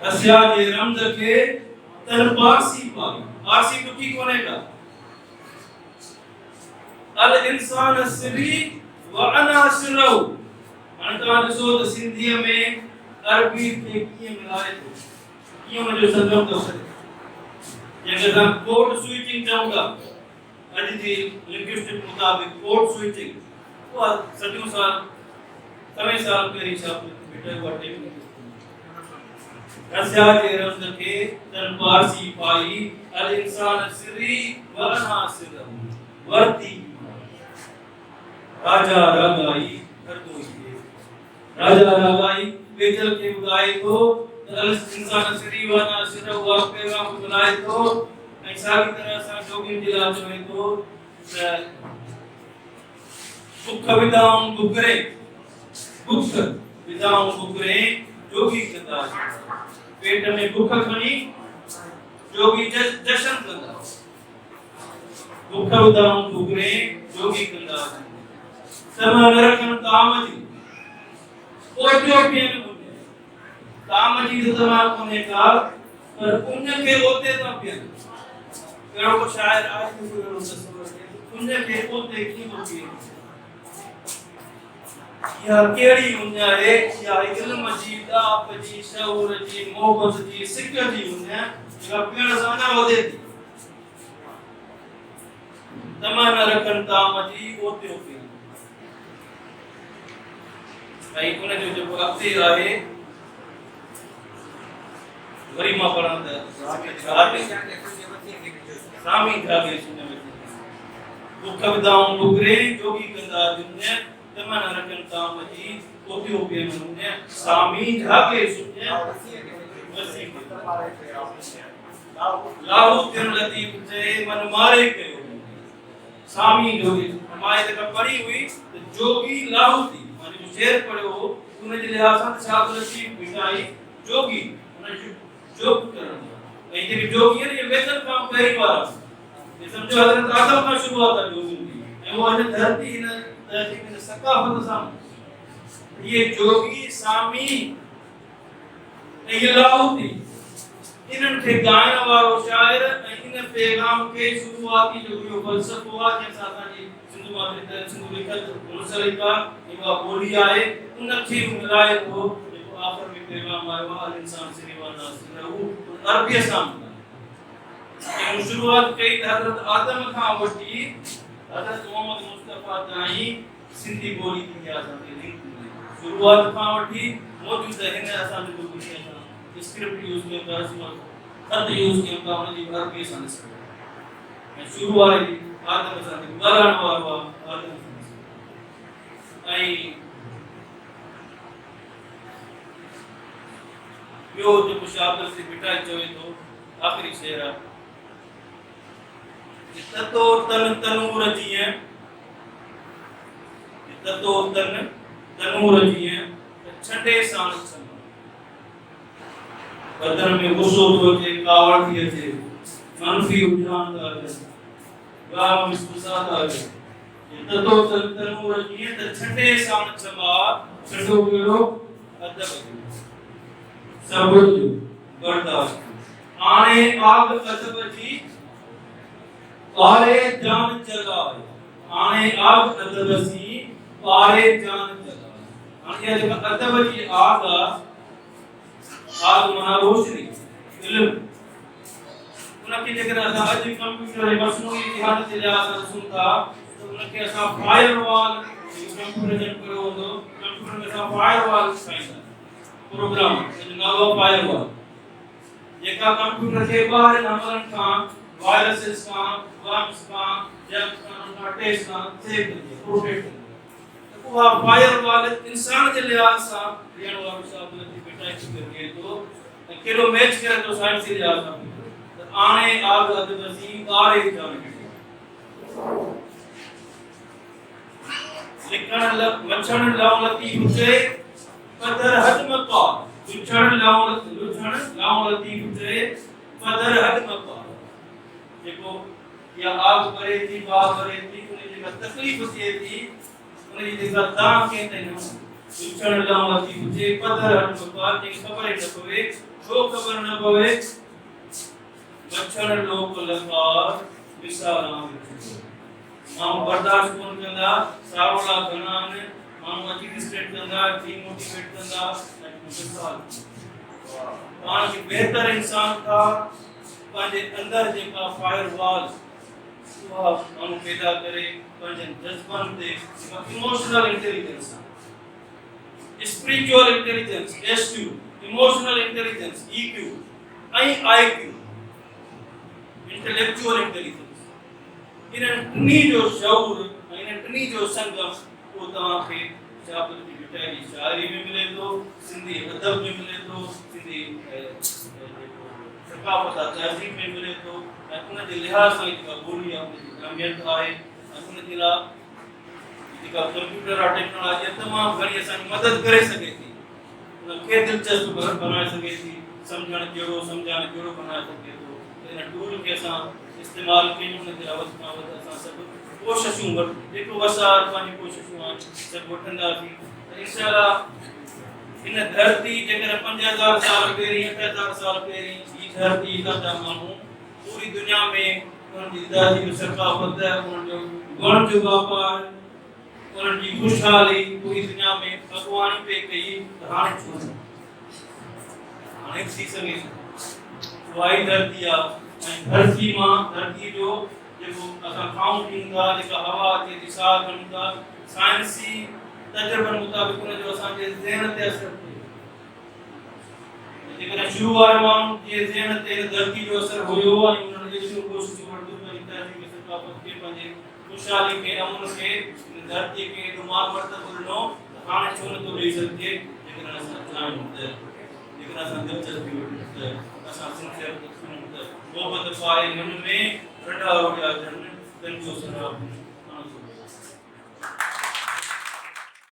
अस्याजे रमज के तन पारसी पारसी दुखी कोने का अल इंसान सिरी व अना सिरहु अंता ॾिसो त सिंधीअ में अरबी खे कीअं मिलाए थो कीअं हुन जो संगम थो करे जंहिंखे असां कोड स्विचिंग चऊं था अॼु जी लिंग्विस्टिक मुताबिक़ कोड स्विचिंग उहा सदियूं साल समय साल पहिरीं शब्द बेटा वटे अस्याजे रमज के तन पारसी पाई अल इंसान सिरी व अना सिरहु वर्ती राजा रागाई हरदोई राजा रागाई बेजल के बुलाए तो अल इंसान सिरी व अना सिरहु वा पैगाम बुलाए तो ऐं साॻी तरह सां जोगिन जे लाइ चवे थो दुख विदाऊं गुगरे दुख विदाऊं गुगरे जोगी कंदा पेट में दुख खणी जोगी जशन कंदा दुख विदाऊं गुगरे जोगी कंदा समा नरकन काम जी ओटियो पियन मुंहिंजे काम जी तमा कोने का पर पुण्य के होते न पियन कहिड़ो को शायर आहे पुण्य के होते की होती या केड़ी उन्या है या इल्म जी दाप जी शऊर जी मोहब्बत जी सिक जी उन्या या पियण सां न वधे थी तमाना रखन ताम जी ओते ओते भाई उन जो जो अक्ति आहे वरी मां पढ़ण त सामी जागे सुने में दुख विदाऊं डुगरे जोगी कंदा दुनिया तमाना रखन ताम जी ओते ओते मुने सामी जागे सुने वसी लाहू तिन लतीफ जे मन मारे कयो सामी जोगी माए तक पढ़ी हुई तो जोगी लाहू थी माने जो शेर पढ़ियो उन जे लिहाज़ सां छाप लतीफ बिठाई जोगी उन जोग करण ऐं जेके जोगी आहिनि वेतन खां पहिरीं वारा ये समझो हज़रत आदम खां शुरूआत आहे जोगी जी ऐं वो हिन धरती हिन जेके सकाफ़त सां ये जोगी सामी ऐं ये लाहू थी इन्हनि खे ॻाइण वारो शाइर ऐं इन पैगाम खे शुरूआती जो इहो फ़लसफ़ो आहे जंहिंसां असांजी सिंधु मां सिंधु लिखत मुनसलिक आहे इहा ॿोली आहे उन खे मिलाए थो जेको आख़िर में पैगाम आयो आहे इंसान से निवाना सिरहु अरबी सां ऐं शुरूआत कई त हज़रत आदम खां वठी हज़रत मोहम्मद मुस्तफ़ा ताईं सिंधी ॿोली थी असांखे लिंक शुरूआत खां वठी मौजूदु हिन असांजे ॿोली खे स्क्रिप्ट यूज किया था इसमें खत यूज किया था उनकी अरबी सां मैं शुरू वाली आदम सां ॻाल्हाइण वारो आदम ऐं ॿियो जेको शाब्द से बिठाए चवे थो आख़िरी शेर आहे ततो तन तनूर जीअं ततो तन तनूर जीअं छॾे साण बदन में गुस्सो तो अचे कावड़ थी अचे मनफी उजान था अचे गाम मुस्कुसा था अचे ततो तनूर जीअं त छॾे साण छमा छॾो कहिड़ो अदब सब्र जो बर्दाश्त आणे आग अदब जी पारे जान जगाए आणे आग अदब जी पारे जान जगाए हाणे जेका अदब जी आग आग माना रोशनी इल्म उनके जेकर असां अॼु कंप्यूटर ऐं मसनूई इतिहाद जे लिहाज़ सां ॾिसूं था त उनखे असां फायरवॉल कंप्यूटर जन कयो हूंदो कंप्यूटर में असां फायरवॉल ठाहींदा प्रोग्राम जो नालो फायरवॉल जेका कंप्यूटर खे ॿाहिरि हमलनि खां वायरसेस खां वर्म्स खां जर्म्स खां टेस्ट खां सेव कंदी प्रोटेक्ट कंदी उहा फायरवॉल इंसान जे लिहाज़ सां ॾियण वारो शब्द थी बिठाई करके तो केड़ो मैच करे तो साइंस से लिहाज़ सां आणे आग अदबसी आरे जान लिखण वचन लाऊं लतीफ से कदर हद मका विचण लाऊं लतीफ से कदर हद मका जेको या आग करे थी बा करे थी उन जे तकलीफ थिए थी जी देखा दाम कहते हैं उच्चारण लामती मुझे पता है तो बात एक खबर न पवे जो खबर न पवे मच्छर लोक लकार विसाराम मां बर्दाश्त कोन कंदा सावला घणा ने मां अची स्टेट कंदा डीमोटिवेट कंदा विसार पाण के बेहतर इंसान था पांजे अंदर जेका फायरवॉल वो मानू पैदा करे पांजे जज्बान ते emotional intelligence spiritual intelligence SQ emotional intelligence EQ आई IQ इंटेलेक्चुअल इंटेलिजेंस इन टिनी जो शऊर इन टिनी जो संगम वो तव्हां खे शाबत की बिटाई शायरी में मिले तो सिंधी अदब में मिले तो सिंधी सकाफत तहजीब में मिले तो उन जे लिहाज सां जेका ॿोली आहे उन जी अहमियत आहे उन जे लाइ जेका कंप्यूटर आहे टेक्नोलॉजी तमामु घणी असांजी मदद करे सघे थी उनखे दिलचस्प बनाए सघे थी सम्झणु जहिड़ो सम्झाइणु जहिड़ो बनाए सघे थो इन टूल खे असां इस्तेमालु कयूं उन जे वधि खां वधि असां सभु कोशिशूं जेको वसार पंहिंजी कोशिशूं आहिनि सभु वठंदासीं त इंशाअल्लाह इन धरती जेकर 5000 साल पहिरीं 8000 साल पहिरीं ई धरती जा माण्हू पूरी दुनिया में उनजी दादी जो सकाफत उन जो गुण जो वापार उन जी खुशहाली पूरी दुनिया में अॻुवाणी पे कई त हाणे छो हाणे थी सघे वाई धरती आहे ऐं धरती मां धरती जो जेको असां खाऊं पीऊं था जेका हवा अचे थी साह खणूं था साइंसी तजुर्बनि मुताबिक़ उन जो असांजे ज़हन ते असर थिए जेकॾहिं शुरू वारे माण्हू जे ज़हन ते धरती जो असर हुयो ऐं उन्हनि जे शुरू कोशिशूं वरितियूं पंहिंजी तहज़ीब सकाफ़त खे पंहिंजे खुशहाली खे अमन खे धरती खे एॾो माल मर्तबो ॾिनो हाणे छो नथो ॾेई सघिजे जेकॾहिं असां चाहियूं त जेकॾहिं असां दिलचस्पी वठूं त असां सिंसियर थियूं त मोहबत पाए हुन में ॾाढा वॾा जन जो सराब